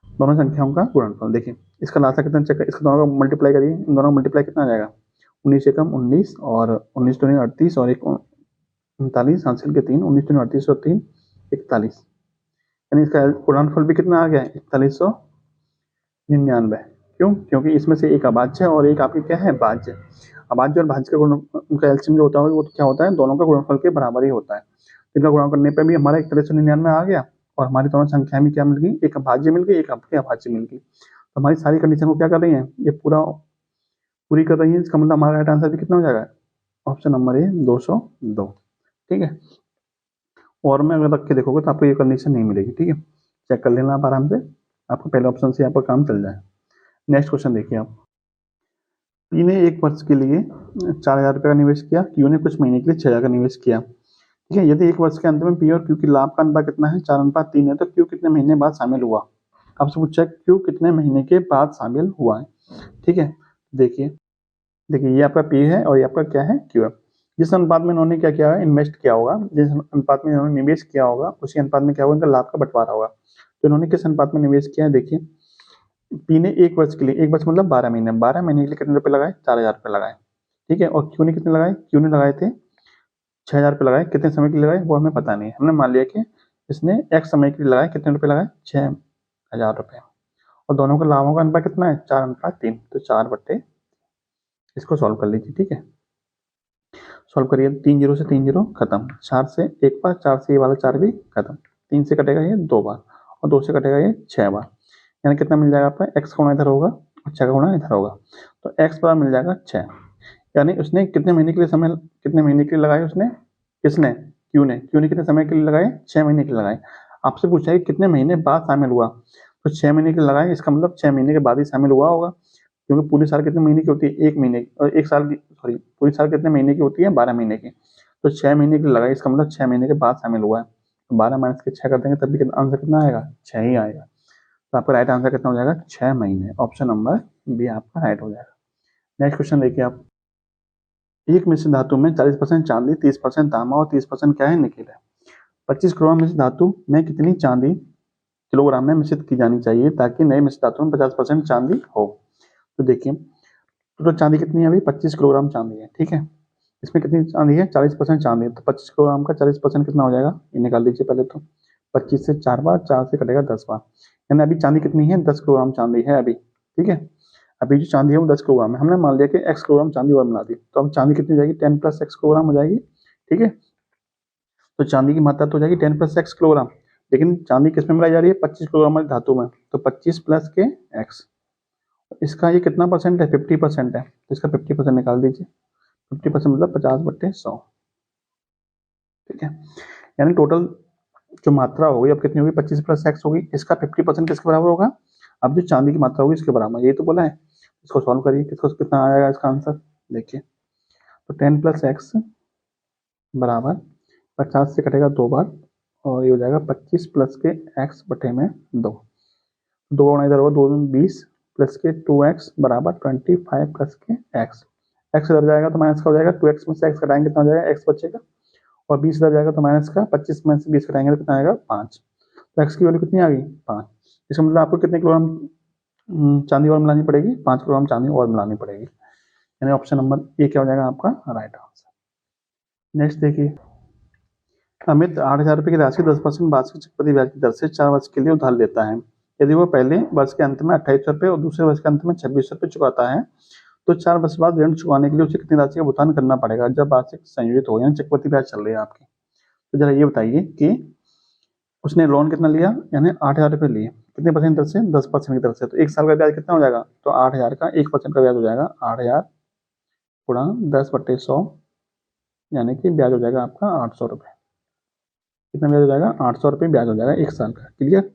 दोनों संख्याओं का गुणनफल। देखिए इसका लासा कितना चेक, इसका दोनों का मल्टीप्लाई करिए, इन दोनों का मल्टीप्लाई कितना आ जाएगा 19 एकम 19 और 19 दूनी 38 और एक 39 हासिल के 3, 19 दूनी 38 और 3 41, यानी इसका गुणनफल भी कितना आ गया 4199। क्यों, क्योंकि इसमें से एक अभाज्य है और एक आपकी क्या है भाज्य। अभाज्य और भाज्य का गुण उनका एलसीएम जो होता है वो क्या होता है, दोनों का गुणनफल के बराबर ही होता है। इनका गुणा करने पर भी हमारा 4199 आ गया और हमारी दोनों संख्या में क्या मिल गई, एक भाज्य मिल गई, एक आपकी अभाज्य मिल गई। तो हमारी सारी कंडीशन को क्या कर रही है, ये पूरी कर रही है। इसका मतलब हमारा राइट आंसर भी कितना हो जाएगा, ऑप्शन नंबर ए 202, ठीक है। और में अगर रख के देखोगे तो आपको ये कंडीशन नहीं मिलेगी, ठीक है, चेक कर लेना आप आराम से, आपको पहले ऑप्शन से आपका काम चल जाए। नेक्स्ट क्वेश्चन देखिए आप, पी ने एक वर्ष के लिए 4000 रुपये का निवेश किया, क्यू ने कुछ महीने के लिए 6000 का निवेश किया, ठीक है। यदि एक वर्ष के अंत में पी और क्यू की लाभ का अनुपात कितना है 4:3 है, तो क्यू कितने महीने बाद शामिल हुआ, आपसे पूछा है क्यू कितने महीने के बाद शामिल हुआ है, ठीक है। देखिए देखिए ये आपका पी है और ये आपका क्या है क्यू है। जिस अनुपात में इन्होंने क्या किया है, इन्वेस्ट किया होगा, जिस अनुपात में इन्होंने निवेश किया होगा उसी अनुपात में क्या होगा, इनका लाभ का बंटवारा होगा। तो इन्होंने किस अनुपात में निवेश किया है, देखिए पी ने एक वर्ष के लिए, एक वर्ष मतलब 12 महीने, 12 महीने के लिए कितने रुपए लगाए 4000 रुपये लगाए, ठीक है। और क्यू ने कितने लगाए, क्यू ने लगाए थे 6000 रुपये लगाए, कितने समय के लिए लगाए वो हमें पता नहीं है, हमने मान लिया कि इसने एक्स समय के लिए लगाए, कितने रुपए लगाए 6000 रुपये, और दोनों का लाभों का अनुपात कितना है 4:3, तो 4/, इसको सॉल्व कर लीजिए, ठीक है। सॉल्व करिए, 3 जीरो से 3 जीरो खत्म, 4 से एक बार, 4 से ये वाला 4 भी खत्म, 3 से कटेगा ये 2 बार और 2 से कटेगा ये 6 बार, यानी कितना मिल जाएगा आपका, x का गुणा इधर होगा और 6 का गुणा इधर होगा, तो x बराबर मिल जाएगा 6। यानी उसने कितने महीने के लिए समय, कितने महीने के लिए लगाए उसने, किसने, क्यू ने कितने समय के लिए लगाए 6 महीने के लिए लगाए। आपसे पूछा है कितने महीने बाद शामिल हुआ, तो 6 महीने के लिए लगाए, इसका मतलब 6 महीने के बाद ही शामिल हुआ होगा, क्योंकि पूरी साल कितने महीने की होती है, एक महीने और एक साल की, सॉरी पूरी साल कितने महीने की होती है 12 महीने की, तो 6 महीने की लगाई, इसका मतलब 6 महीने के बाद शामिल हुआ है, तो 12 माइनस के 6 कर देंगे तब भी आंसर कितना आएगा 6 ही आएगा। तो आपका राइट आंसर कितना हो जाएगा 6 महीने, ऑप्शन नंबर बी आपका राइट हो जाएगा। नेक्स्ट क्वेश्चन देखिए आप, एक मिश्र धातु में 40% चांदी, 30% तांबा और 30% क्या है निकेल है, 25 किलोग्राम मिश्र धातु में कितनी चांदी किलोग्राम में मिश्रित की जानी चाहिए ताकि नए मिश्र धातु में 50% चांदी हो। तो देखिए टोटल चांदी कितनी है, अभी 25 किलोग्राम चांदी है, ठीक है। इसमें कितनी चांदी है 40% चांदी है, तो 25 किलोग्राम का 40% कितना हो जाएगा, ये निकाल लीजिए पहले तो, 25 से 4 बार, 4 से कटेगा 10 बार, यानी अभी चांदी कितनी है 10 किलोग्राम चांदी है अभी, ठीक है। अभी जो चांदी है वो 10 किलोग्राम है, हमने मान लिया कि x किलोग्राम चांदी और बना दी, तो अब चांदी कितनी हो जाएगी 10 + x किलोग्राम हो जाएगी, ठीक है। तो चांदी की मात्रा तो हो जाएगी 10 + x किलोग्राम, लेकिन चांदी किस में मिलाई जा रही है 25 किलोग्राम वाली धातु में, तो 25 + के x, इसका ये कितना परसेंट है 50% है, तो इसका 50% निकाल दीजिए, 50% मतलब 50/100, ठीक है। यानी टोटल जो मात्रा होगी अब कितनी होगी 25 + x होगी, इसका 50% किसके बराबर होगा, अब जो चांदी की मात्रा होगी इसके बराबर, यही तो बोला है। इसको सॉल्व करिए, किसको कितना आएगा इसका आंसर, देखिए तो 10 + x बराबर 50 से कटेगा 2 बार और ये हो जाएगा 25 + के x बटे में 2, 2 गुणा इधर होगा 2 दूनी 20 + के 2x बराबर 25 + के x, x इधर जाएगा तो माइनस का हो जाएगा, 2x में से x घटाएंगे कितना हो जाएगा x बचेगा, और 20 इधर जाएगा तो माइनस का, 25 में से 20 घटाएंगे तो कितना आएगा 5, तो x की वैल्यू कितनी आ गई 5, इसका मतलब आपको कितने किलोग्राम चांदी और मिलानी पड़ेगी? 5 किलोग्राम चांदी और मिलानी पड़ेगी। यानी ऑप्शन नंबर ए क्या हो जाएगा आपका राइट आंसर। नेक्स्ट देखिए, अमित 8,000 रुपये की राशि 10% वार्षिक चक्रवृद्धि ब्याज की दर से 4 वर्ष के लिए उधार लेता है। यदि वो पहले वर्ष के अंत में 2800 रुपये और दूसरे वर्ष के अंत में 2600 रुपये चुकाता है तो 4 वर्ष बाद ऋण चुकाने के लिए उसे कितनी राशि का भुगतान करना पड़ेगा जब वार्षिक संयोजित हो, यानी चक्रवृद्धि ब्याज चल रही है आपकी। तो जरा ये बताइए कि उसने लोन कितना लिया, यानी 8,000 रुपये लिए, कितने परसेंट दर से? 10% की दर से। तो 1 साल का ब्याज कितना हो जाएगा? तो 8,000 का 1% का ब्याज हो जाएगा 8,000 गुणा 10/100, यानी कि ब्याज हो जाएगा आपका 800 रुपये। कितना ब्याज हो जाएगा? 800 रुपये ब्याज हो जाएगा 1 साल का। क्लियर?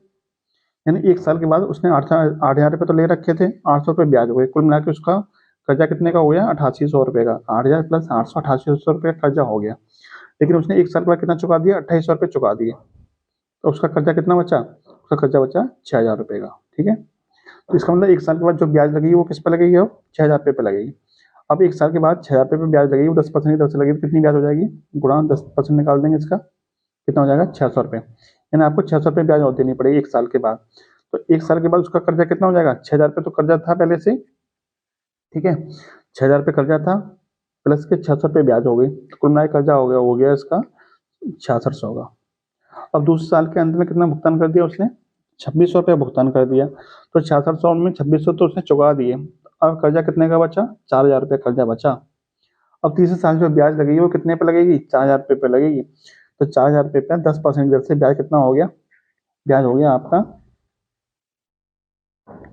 यानी 1 साल के बाद उसने 8,000 रुपये तो ले रखे थे, 800 रुपये ब्याज हो गए, कुल मिला के उसका कर्जा कितने का हो गया? 8800 रुपये का। 8,000 प्लस 800, 8800 रुपये का कर्जा हो गया। लेकिन उसने 1 साल के बाद कितना चुका दिया? 2800 रुपये चुका दिए। तो उसका कर्जा कितना बचा? उसका कर्जा बचा 6,000 रुपये का। ठीक है, तो इसका मतलब 1 साल के बाद जो ब्याज लगेगी वो किस पे लगेगी? अब 6,000 रुपये पे लगेगी। अब 1 साल के बाद 6,000 रुपये पे ब्याज लगेगी, वो 10% की तरफ से लगेगी, कितनी ब्याज हो जाएगी? गुणा 10% निकाल देंगे इसका, कितना हो जाएगा? 600 रुपये। यानी आपको 600 रुपये ब्याज और देनी पड़ेगी 1 साल के बाद। तो 1 साल के बाद उसका कर्जा कितना हो जाएगा? 6,000 रुपये तो कर्जा था पहले से, ठीक है, 6,000 रुपये कर्जा था प्लस के 600 रुपये ब्याज हो गई, तो कुल मिला कर्जा हो गया इसका 6600 का। अब दूसरे साल के अंत में कितना भुगतान कर दिया उसने? 2600 रुपये भुगतान कर दिया। तो 6600 में 2600 तो उसने चुका दिए। अब कर्जा कितने का बचा? 4,000 रुपये कर्जा बचा। अब तीसरे साल जो ब्याज लगेगी वो कितने पे लगेगी? 4,000 रुपये पे लगेगी। तो 4,000 रुपये पे 10% दर से ब्याज कितना हो गया? ब्याज हो गया आपका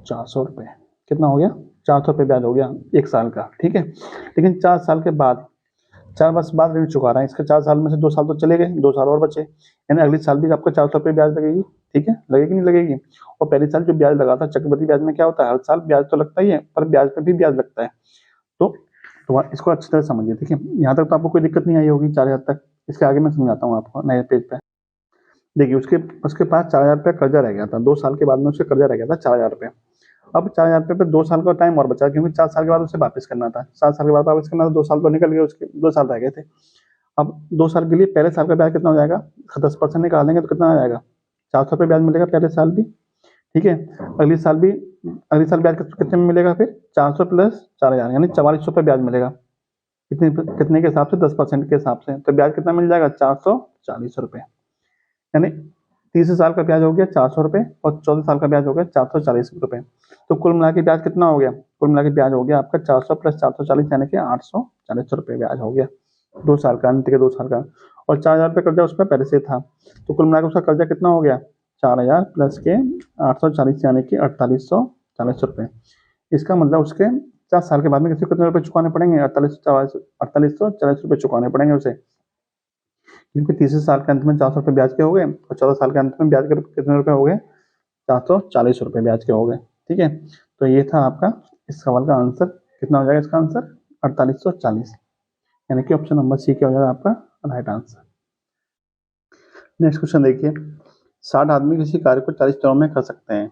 400 रुपये। कितना हो गया? 400 रुपये ब्याज हो गया 1 साल का। ठीक है, लेकिन 4 साल के बाद, 4 वर्ष बाद ऋण चुका रहा है, इसके 4 साल में से 2 साल तो चले गए, 2 साल और बचे, यानी अगले साल भी आपको 400 रुपये ब्याज लगेगी। ठीक है, लगेगी नहीं लगेगी? और पहले साल जो ब्याज लगा था चक्रवृद्धि ब्याज में क्या होता है? हर साल ब्याज तो लगता ही है, पर ब्याज पे भी ब्याज लगता है। तो इसको अच्छी तरह समझिए। ठीक है, यहाँ तक तो आपको कोई दिक्कत नहीं आई होगी 4,000 तक। इसके आगे मैं समझाता हूँ आपको नए पेज पे। देखिए, उसके पास 4,000 रुपये कर्जा रह गया था, 2 साल के बाद में उसके कर्जा रह गया था 4,000 रुपये। अब 4,000 रुपये पे 2 साल का टाइम और बचा, क्योंकि 4 साल के बाद उसे वापस करना था। 7 साल के बाद वापस करना था, 2 साल तो निकल गए उसके, 2 साल रह गए थे। अब 2 साल के लिए पहले साल का ब्याज कितना हो जाएगा? 10% निकालेंगे तो कितना आ जाएगा? 400 रुपये ब्याज मिलेगा पहले साल भी। ठीक है, अगले साल ब्याज कितने में मिलेगा फिर? 400 प्लस 4,000, यानी 4400 रुपये ब्याज मिलेगा। कितने के हिसाब से? 10% के हिसाब से। तो ब्याज कितना मिल जाएगा? 440 रुपये। यानी तीसरे साल का ब्याज हो गया 400 रुपये और चौथे साल का ब्याज हो गया 440 रुपये। तो कुल मिला के ब्याज कितना हो गया? कुल मिला के ब्याज हो गया आपका 400 प्लस 440, यानी कि 840 रुपये ब्याज हो गया 2 साल का, अंत के 2 साल का। और 4,000 रुपये कर्जा उसमें पहले से था, तो कुल मिलाकर उसका कर्जा कितना हो गया? 4,000 प्लस के 840, यानी कि 4,840 रुपये। इसका मतलब उसके 4 साल के बाद में कितने रुपये चुकाने पड़ेंगे? 4,840 रुपये चुकाने पड़ेंगे उसे, क्योंकि तीसरे साल के अंत में 400 रुपये ब्याज के हो गए और 14 साल के अंत में ब्याज के कितने रुपये हो गए? 440 रुपये ब्याज के हो गए। ठीक है, तो ये था आपका इस सवाल का आंसर। कितना हो जाएगा इसका आंसर? 4,840, यानी कि ऑप्शन नंबर सी क्या हो जाएगा आपका राइट आंसर। नेक्स्ट क्वेश्चन देखिए, 60 आदमी किसी कार्य को 40 दिनों में कर सकते हैं।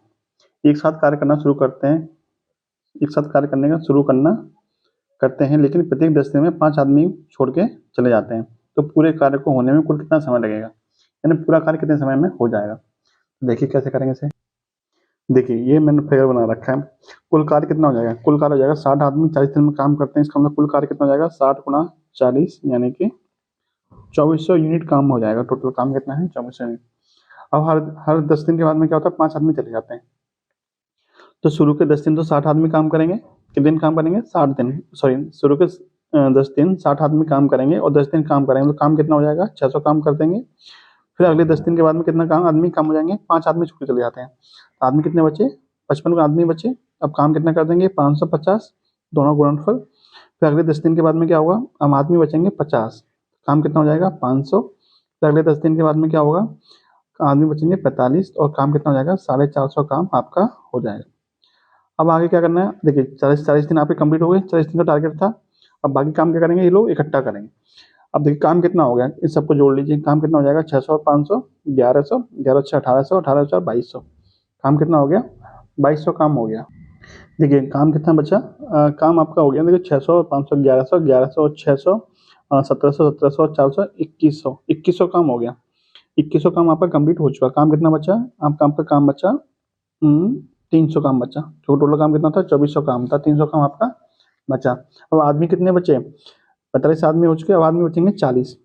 एक साथ कार्य करना शुरू करते हैं, एक साथ कार्य करने का शुरू करते हैं, लेकिन प्रत्येक 10 दिन में 5 आदमी छोड़ के चले जाते हैं, तो पूरे कार्य को होने में कुल कितना समय लगेगा? यानी पूरा कार्य कितने समय में हो जाएगा? देखिए कैसे करेंगे इसे। देखिए, ये मैंने फिगर बना रखा है। कुल कार्य कितना हो जाएगा? कुल कार्य हो जाएगा 60 आदमी 40 दिन में काम करते हैं, इसका मतलब कुल कार्य कितना हो जाएगा? 60 गुणा 40, यानी कि 2400 यूनिट काम हो जाएगा। टोटल काम कितना है? 2400 यूनिट। अब हर 10 दिन के बाद में क्या होता है? 5 आदमी चले जाते हैं, तो शुरू के 10 दिन तो 60 आदमी काम करेंगे। कितने दिन काम करेंगे? 60 दिन, सॉरी, शुरू के 10 दिन 60 आदमी काम करेंगे और 10 दिन काम करेंगे, तो काम कितना हो जाएगा? 600 काम कर देंगे। फिर अगले 10 दिन के बाद में कितना आदमी काम हो जाएंगे? 5 आदमी छूट चले जाते हैं, तो आदमी कितने बचे? 55 आदमी बचे। अब काम कितना कर देंगे? 550, दोनों गुणनफल। फिर अगले 10 दिन के बाद में क्या होगा? अब आदमी बचेंगे 50, काम कितना हो जाएगा? 500। फिर अगले 10 दिन के बाद में क्या होगा? आदमी बचेंगे 45 और काम कितना हो जाएगा? 450 काम आपका हो जाएगा। अब आगे क्या करना है? देखिए, 40 दिन आपके कंप्लीट हो गए, 40 दिन का टारगेट था। अब बाकी काम क्या करेंगे? ये लोग इकट्ठा करेंगे। अब देखिए काम कितना हो गया, इस सबको जोड़ लीजिए। काम कितना हो जाएगा? 600 और 500, 1100, 11 6 1800, 1800 2200। काम कितना हो गया? 2200 काम हो गया। देखिए काम कितना बचा? काम आपका हो गया, देखिए 600 और 500, 1100, 1100 और 600, 1700, 1700 और 400, 2100, 2100 काम हो गया। 2100 काम आपका कंप्लीट हो चुका। काम कितना बचा? आपका काम बचा 300 काम बचा। तो टोटल काम कितना था? 2400 काम था, 300 काम आपका बचा। अब आदमी कितने बचे? 45 आदमी हो चुके, अब आदमी बचेंगे 40।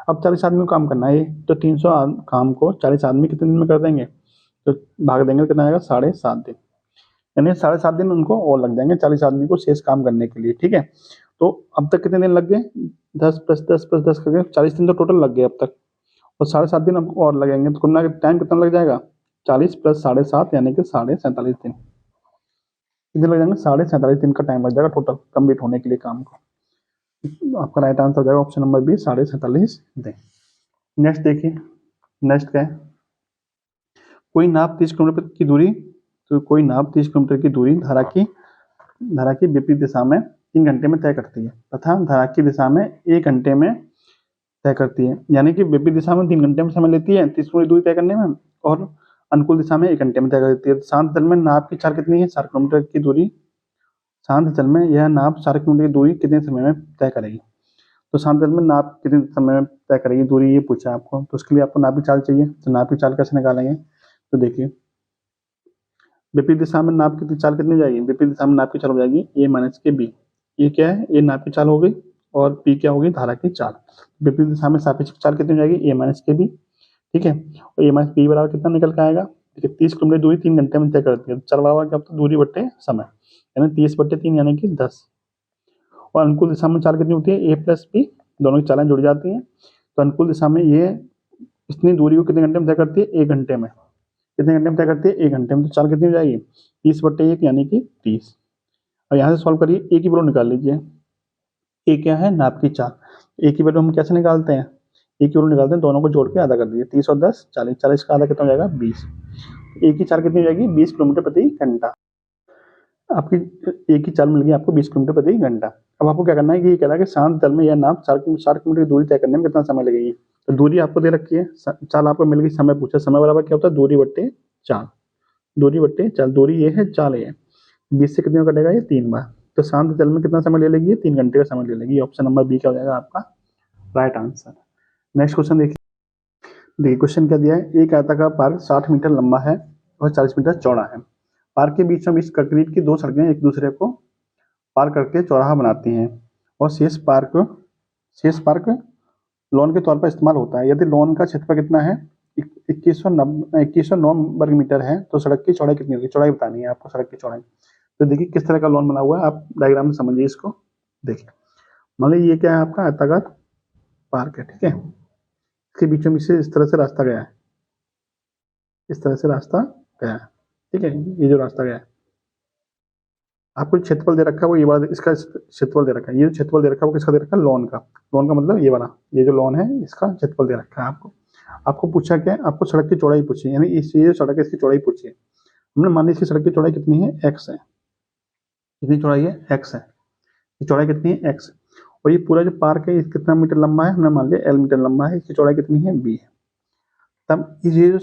अब 40 आदमी को काम करना है, तो 300 काम को 40 आदमी कितने दिन में कर देंगे? तो भाग देंगे, कितना आएगा? 7.5 दिन। यानी 7.5 दिन उनको और लग जाएंगे 40 आदमी को शेष काम करने के लिए। ठीक है, तो अब तक कितने दिन लग गए? 10 + 10 + 10 करके 40 दिन तो टोटल लग गए अब तक, और 7.5 दिन अब और लगेंगे, तो कुल टाइम कितना लग जाएगा? 40 + 7.5 यानी कि 47.5 दिन। कितने लग जाएंगे? 47.5 दिन का टाइम लग जाएगा टोटल कंप्लीट होने के लिए काम को। आपका राइट आंसर हो जाएगा ऑप्शन नंबर बी, 47.5 दिन। नेक्स्ट देखिए, नेक्स्ट क्या है? कोई नाप 30 किलोमीटर की दूरी, तो कोई नाप 30 किलोमीटर की दूरी धारा की विपरीत दिशा में 3 घंटे में तय करती है तथा धारा की दिशा में 1 घंटे में तय करती है। यानी कि विपरीत दिशा में 3 घंटे में समय लेती है 30 किलोमीटर दूरी तय करने में, और अनुकूल दिशा में 1 घंटे में तय कर देती है। शांत जल में नाप की चाल कितनी है? 4 किलोमीटर की दूरी। शांत जल में यह नाप 4 किलोमीटर की दूरी कितने समय में तय करेगी? तो शांत जल में नाप कितने समय में तय करेगी दूरी, ये पूछा है आपको। तो उसके लिए आपको नाप की चाल चाहिए, तो नाप की चाल कैसे निकालेंगे? तो देखिए, विपरीत दिशा में नाप की चाल कितनी हो जाएगी? विपरीत दिशा में नाप की चाल हो जाएगी a - b। ये क्या है? ये नाप की चाल हो गई, और p क्या होगी? धारा की चाल। विपरीत दिशा में सापेक्ष चाल कितनी हो जाएगी? a - b। ठीक है, और a - b बराबर कितना निकल के आएगा? देखिए, 30 किलोमीटर दूरी 3 घंटे में तय करती है। चल बराबर क्या होता है? दूरी बट्टे समय, यानी 30/3 यानी कि 10। और अनुकूल दिशा में चाल कितनी होती है? a + b, दोनों की चालें जुड़ जाती हैं। तो अनुकूल दिशा में ये इतनी दूरी को कितने घंटे में तय करती है? 1 घंटे में। कितने घंटे में तय करती है? 1 घंटे में। तो चाल कितनी हो जाएगी? 30/1 यानी कि 30। और यहाँ से सॉल्व करिए, ए की वैल्यू निकाल लीजिए। ए क्या है? नाप की चाल। ए की वैल्यू हम कैसे निकालते हैं? ए की वैल्यू निकालते हैं, दोनों को जोड़ के आधा कर दीजिए। 30 और 10 40, 40 का आधा कितना हो जाएगा? 20। ए की चाल कितनी हो जाएगी? 20 किलोमीटर प्रति घंटा। आपकी ए की चाल मिल गई आपको 20 किलोमीटर प्रति घंटा। अब आपको क्या करना है कि ये कह रहा है कि शांत जल में यह नाप 4 किलोमीटर की दूरी तय करने में कितना समय लगेगी। तो दूरी आपको दे रखी है, चाल आपको मिल गई, समय पूछा, समय बराबर क्या होता है? दूरी बट्टे चाल। दूरी बट्टे चाल, दूरी ये है, चाल ये है। 20 से कितने कटेगा? ये 3 बार। तो शांत जल में कितना समय ले लेगी? 3 घंटे का समय ले लेगी। ऑप्शन नंबर बी क्या हो जाएगा आपका राइट आंसर। नेक्स्ट क्वेश्चन देखिए। देखिए क्वेश्चन क्या दिया है? एक आयताकार पार्क 60 मीटर लंबा है और 40 मीटर चौड़ा है। पार्क के बीच में बीच कंक्रीट की 2 सड़कें एक दूसरे को पार करके चौराहा बनाती हैं, और शेष पार्क लॉन के तौर पर इस्तेमाल होता है। यदि लॉन का क्षेत्रफल कितना है? 2109 वर्ग मीटर है, तो सड़क की चौड़ाई कितनी होगी? चौड़ाई बतानी है आपको, सड़क की चौड़ाई। तो देखिए किस तरह का लॉन बना हुआ है, आप डायग्राम में समझिए इसको। देखिए, मान लीजिए ये क्या है? आपका आयताकार पार्क है। ठीक है, इसके बीचों बीच से इस तरह से रास्ता गया है, इस तरह से रास्ता गया है। ठीक है, ये जो रास्ता गया है, आपको क्षेत्रफल दे रखा है वो ये वाला, इसका क्षेत्रफल दे रखा है। ये जो क्षेत्रफल दे रखा है वो किसका दे रखा है? लॉन का। लॉन का मतलब ये वाला, ये जो लॉन है इसका क्षेत्रफल दे रखा है आपको। आपको पूछा क्या है? आपको सड़क की चौड़ाई पूछी है, यानी इस ये जो सड़क है इसकी चौड़ाई पूछी है। हमने मान ली इसकी सड़क की चौड़ाई कितनी है? x है। कितनी चौड़ाई है? x है। ये चौड़ाई कितनी है? x। और ये पूरा जो पार्क है ये कितना मीटर लंबा है? हमने मान लिया l मीटर लंबा है। इसकी चौड़ाई कितनी है? b है। तब ये जो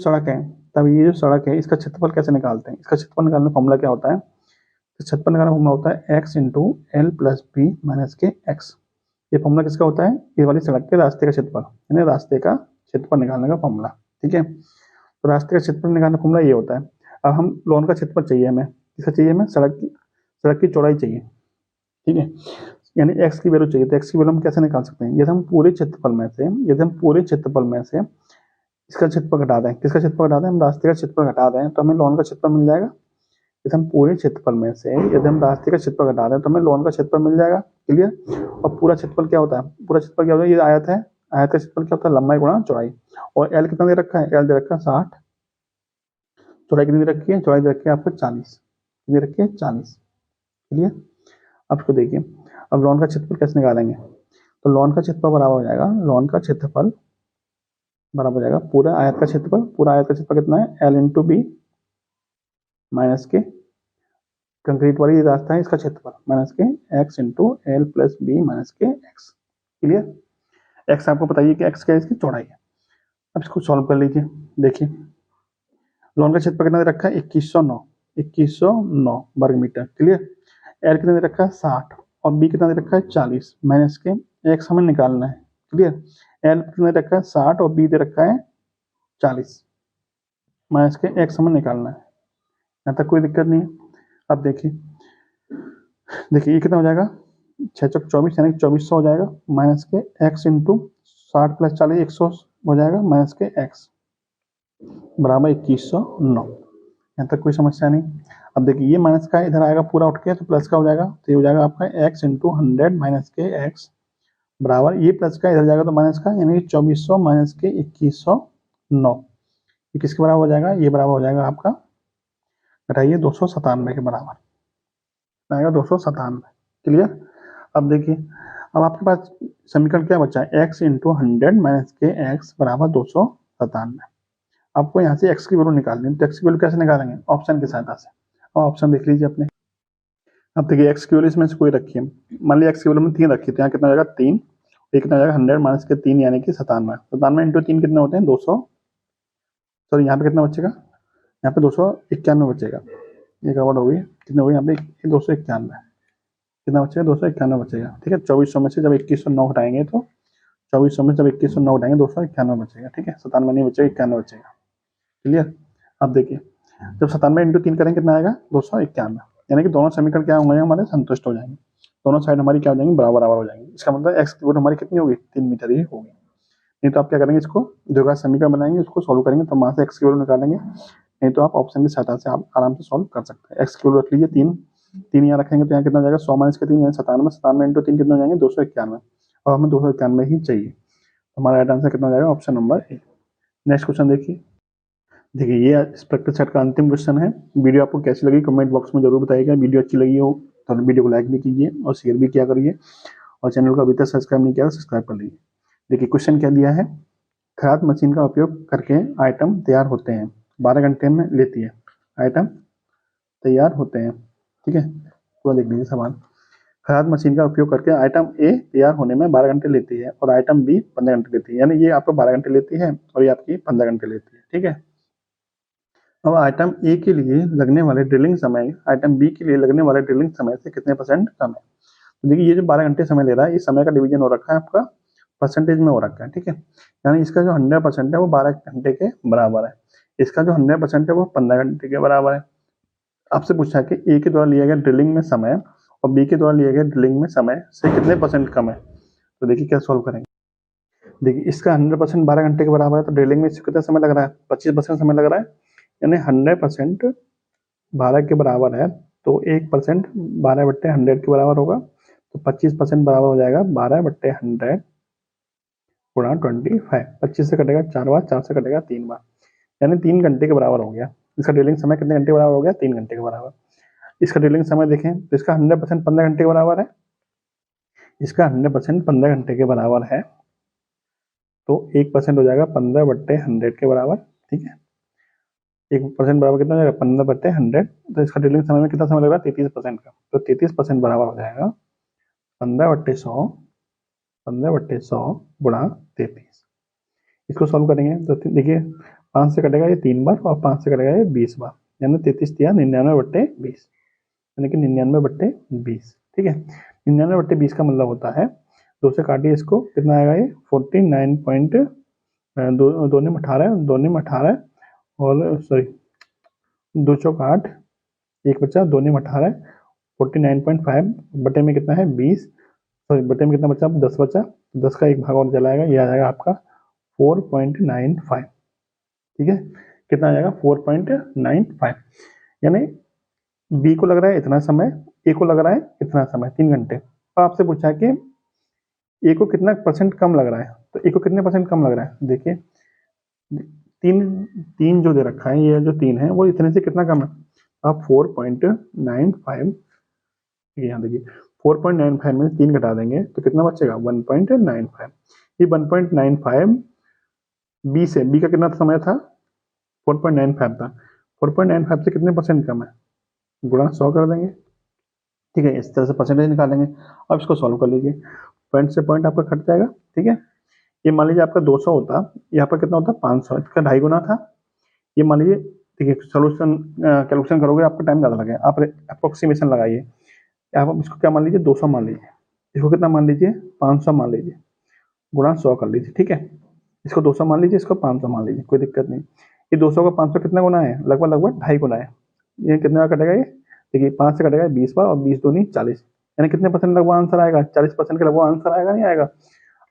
सड़क है, इसका क्षेत्रफल कैसे निकालते हैं? इसका क्षेत्रफल निकालने का फॉर्मूला क्या होता है? तो क्षेत्रफल निकालने का फॉर्मूला होता है x into L plus B minus के एक्स। ये फॉर्मूला किसका होता है? ये वाली सड़क के रास्ते का क्षेत्रफल, यानी रास्ते का क्षेत्रफल निकालने का फॉर्मूला। ठीक है, तो रास्ते का क्षेत्रफल निकालने का फॉर्मूला ये होता है। अब हम लॉन का क्षेत्रफल चाहिए हमें, किसका चाहिए हमें? सड़क की चौड़ाई चाहिए। ठीक है, यानी x की वैल्यू चाहिए। तो x की वैल्यू हम कैसे निकाल सकते हैं? यदि हम पूरे क्षेत्रफल में से इसका क्षेत्रफल घटा दें, किसका क्षेत्रफल घटा दें? हम रास्ते का क्षेत्रफल घटा दें तो हमें लॉन का क्षेत्रफल मिल जाएगा। यदि हम पूरे क्षेत्रफल में से यदि हम रास्ते का क्षेत्रफल घटा दें तो हमें लॉन का क्षेत्रफल मिल जाएगा। क्लियर? और पूरा क्षेत्रफल क्या होता है? पूरा क्षेत्रफल क्या होता है? ये आयत है, आयत का क्षेत्रफल क्या होता है? लंबाई गुणा चौड़ाई। और एल कितना दे रखा है? एल दे रखा है 60। चौड़ाई कितनी दे रखी है? चौड़ाई दे रखी है आपको 40, दे रखी है 40। क्लियर? अब इसको देखिए, अब लॉन का क्षेत्रफल कैसे निकालेंगे? तो लॉन का क्षेत्रफल बराबर हो जाएगा, लॉन का क्षेत्रफल बराबर हो जाएगा पूरा आयत का क्षेत्रफल। पूरा आयत का क्षेत्रफल कितना है? एल इंटू बी माइनस के कंक्रीट वाली रास्ता है इसका क्षेत्रफल माइनस के X into L plus B minus के एक्स। क्लियर? एक्स आपको बताइए कि एक्स क्या है? इसकी चौड़ाई है। अब इसको सॉल्व कर लीजिए। देखिए, लॉन का क्षेत्रफल कितना दे रखा है? 2109 वर्ग मीटर। क्लियर? एल कितना दे रखा है? 60, और बी कितना दे रखा है? 40 माइनस के एक्स हमें निकालना है। क्लियर? एल कितना दे रखा है? 60 और बी दे रखा है 40 माइनस के एक्स हमें निकालना है। यहाँ तक कोई दिक्कत नहीं है। अब देखिए ये कितना हो जाएगा, 6×4 = 24 यानी 2400 हो जाएगा, माइनस के x इंटू 60 + 40 100 हो जाएगा, माइनस के x बराबर 2109। यहाँ तक कोई समस्या नहीं। अब देखिए ये माइनस का इधर आएगा पूरा उठ के, तो प्लस का हो जाएगा, तो ये हो जाएगा आपका x इंटू 100 माइनस के x बराबर, ये प्लस का इधर जाएगा तो माइनस का, यानी 2400 माइनस के 2109, ये किसके बराबर हो जाएगा, ये बराबर हो जाएगा आपका, घटाइए 297 के बराबर आएगा, 297। क्लियर। अब देखिए अब आपके पास समीकरण क्या बचा है, x इंटू 100 माइनस के x बराबर 297। आपको यहाँ से x की वैल्यू निकालनी है, तो x की वैल्यू कैसे निकालेंगे, ऑप्शन की सहायता से। अब ऑप्शन देख लीजिए अपने। अब देखिए x की वैल्यू इसमें से कोई रखिए, मान लीजिए x की वैल्यू में 3 रखी, तो यहाँ कितना हो जाएगा 3, ये कितना हो जाएगा 100 माइनस के 3 यानी कि 97। 97 इंटू 3 कितने होते हैं 200, सॉरी यहाँ पे कितना बचेगा, यहाँ पे 291 बचेगा, ये गड़बड़ हो गई, कितने हो गए यहाँ पे 291, कितना बचेगा 291 बचेगा। ठीक है, 2400 में से जब 2109 हटाएंगे तो 2400 में जब 2109 हटाएंगे 291 बचेगा। ठीक है, 97 नहीं बचेगा, 91 बचेगा। क्लियर। अब देखिए जब 97 इंटू 3 करेंगे कितना आएगा 291, यानी कि दोनों समीकरण क्या होंगे हमारे, संतुष्ट हो जाएंगे, दोनों साइड हमारी क्या हो जाएंगी, बराबर बराबर हो जाएंगी। इसका मतलब x की वैल्यू हमारी कितनी होगी, 3 मीटर ही होगी। नहीं तो आप क्या करेंगे, इसको द्विघात समीकरण बनाएंगे, उसको सॉल्व करेंगे तो वहां से x की वैल्यू निकालेंगे, नहीं तो आप ऑप्शन की सहायता से आप आराम से सॉल्व कर सकते हैं। x की वैल्यू रख लीजिए 3, 3 यहाँ रखेंगे तो यहाँ कितना हो जाएगा 100 माइनस के 3 यानी 97, 97 इंटू 3 कितना हो जाएंगे 291, और हमें 291 ही चाहिए, हमारा राइट आंसर कितना हो जाएगा, option number A. Next question देखिए ये इस प्रैक्टिस सेट का अंतिम क्वेश्चन है। वीडियो आपको कैसी लगी कमेंट बॉक्स में जरूर बताइएगा, वीडियो अच्छी लगी हो तो वीडियो को लाइक भी कीजिए और शेयर भी किया करिए, और चैनल को अभी तक सब्सक्राइब नहीं किया तो सब्सक्राइब कर लीजिए। देखिए क्वेश्चन क्या दिया है, खराद मशीन का उपयोग करके आइटम तैयार होते हैं, 12 घंटे में लेती है, आइटम तैयार होते हैं। ठीक है, पूरा देख लीजिए सवाल। खराद मशीन का उपयोग करके आइटम ए तैयार होने में 12 घंटे लेती है और आइटम बी 15 घंटे लेती है, यानी ये आपको 12 घंटे लेती है और ये आपकी 15 घंटे लेती है। ठीक है, अब आइटम ए के लिए लगने वाले ड्रिलिंग समय आइटम बी के लिए लगने वाले ड्रिलिंग समय से कितने % कम है। तो देखिए ये जो 12 घंटे समय ले रहा है, इस समय का डिवीजन हो रखा है आपका परसेंटेज में हो रखा है। ठीक है, यानी इसका जो 100% है वो 12 घंटे के बराबर है, इसका जो 100% है वो 15 घंटे के बराबर है। आपसे पूछा कि ए के द्वारा लिया गया ड्रिलिंग में समय और बी के द्वारा लिया गया ड्रिलिंग में समय से कितने % कम है। तो देखिए क्या सॉल्व करेंगे। देखिए इसका 100% 12 घंटे के बराबर है, तो ड्रिलिंग में कितना समय लग रहा है, 25% समय लग रहा है, यानी 100% 12 के बराबर है, तो 1% 12/100 के बराबर होगा, तो 25% बराबर हो जाएगा 12/100 गुणा 25। 25 से कटेगा 4 बार, 4 से कटेगा 3 बार, यानी 3 घंटे के बराबर हो गया। इसका ड्रिलिंग समय कितने घंटे के बराबर हो गया, 3 घंटे के बराबर। इसका ड्रिलिंग समय देखें तो इसका 100% 15 घंटे के बराबर है, इसका 100% 15 घंटे के बराबर है, तो 1% हो जाएगा 15/100 के बराबर। ठीक है, 1% बराबर कितना हो जाएगा 15/100, तो इसका ड्रिलिंग समय में कितना समय लग रहा है 33% का, तो 33% बराबर हो जाएगा 15/100, 15/100 गुणा 33। इसको सॉल्व करेंगे तो देखिए 5 से कटेगा ये 3 बार और 5 से कटेगा ये 20 बार, यानी 33 दिया 99/20, यानी कि 99/20। ठीक है, 99/20 का मतलब होता है, 2 से काटिए इसको, कितना आएगा ये 49 पॉइंट, 2 में 18, 2 में 18 और सॉरी 2 चौक 8, एक बचा, 2 में 18, 49.5 बटे में कितना है 20, सॉरी बटे में कितना बचा 10 बचा, 10 का एक भाग और जलाएगा, ये आ जाएगा आपका 4.95। ठीक है, कितना आ जाएगा 4.95, यानी बी को लग रहा है इतना समय, ए को लग रहा है इतना समय, 3 घंटे। और आपसे पूछा कि ए को कितना % कम लग रहा है, तो ए को कितने % कम लग रहा है। देखिए तीन जो दे रखा है, ये जो 3 है वो इतने से कितना कम है, आप 4.95, यहाँ देखिए 4.95 में 3 घटा देंगे तो कितना बचेगा 1.95। ये 1.95 बी से, बी का कितना समय था 4.95 था, 4.95 से कितने % कम है, गुणा 100 कर देंगे। ठीक है, इस तरह से परसेंटेज निकालेंगे। अब इसको सॉल्व कर लीजिए, पॉइंट से पॉइंट आपका कट जाएगा। ठीक है, ये मान लीजिए आपका 200 होता, यहाँ पर कितना होता 500, इसका 2.5 गुना था। ये मान लीजिए, देखिए सोल्यूशन कैलकुलेशन करोगे आपका टाइम ज़्यादा लगेगा, आप अप्रोक्सीमेशन लगाइए। आप इसको क्या मान लीजिए 200 मान लीजिए, इसको कितना मान लीजिए 500 मान लीजिए, गुणा 100 कर लीजिए। ठीक है, इसको 200 मान लीजिए, इसको 500 मान लीजिए, कोई दिक्कत नहीं। ये 200 का 500 कितना गुना है, लगभग 2.5 गुना है, ये कितने बार कटेगा ये, देखिए 5 से कटेगा 20 बार, और 20 दूनी 40, यानी कितने परसेंट लगभग आंसर आएगा, 40% के लगभग आंसर आएगा, नहीं आएगा।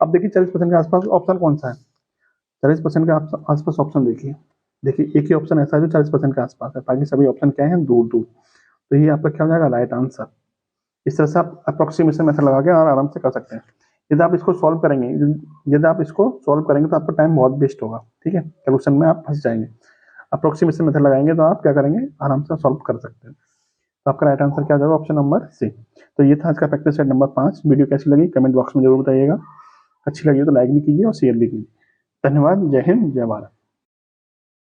अब देखिए 40% के आसपास ऑप्शन कौन सा है, 40% के आसपास ऑप्शन देखिए, देखिए एक ही ऑप्शन ऐसा है जो 40% के आसपास है, बाकी सभी ऑप्शन क्या है, दूर दूर। तो ये आपका क्या हो जाएगा, राइट आंसर। इस तरह से आप अप्रोक्सीमेशन मेथड लगा के और आराम से कर सकते हैं। यदि आप इसको सॉल्व करेंगे, यदि आप इसको सॉल्व करेंगे तो आपका टाइम बहुत वेस्ट होगा, ठीक है, सोल्यूशन में आप फंस जाएंगे। अप्रोक्सीमेशन मेथड लगाएंगे तो आप क्या करेंगे, आराम से सॉल्व कर सकते हैं। तो आपका राइट आंसर क्या हो जाएगा, ऑप्शन नंबर सी। तो ये था आज का प्रैक्टिस सेट नंबर 5। वीडियो कैसी लगी कमेंट बॉक्स में जरूर बताइएगा, अच्छी लगी तो लाइक भी कीजिए और शेयर भी कीजिए। धन्यवाद। जय हिंद, जय भारत।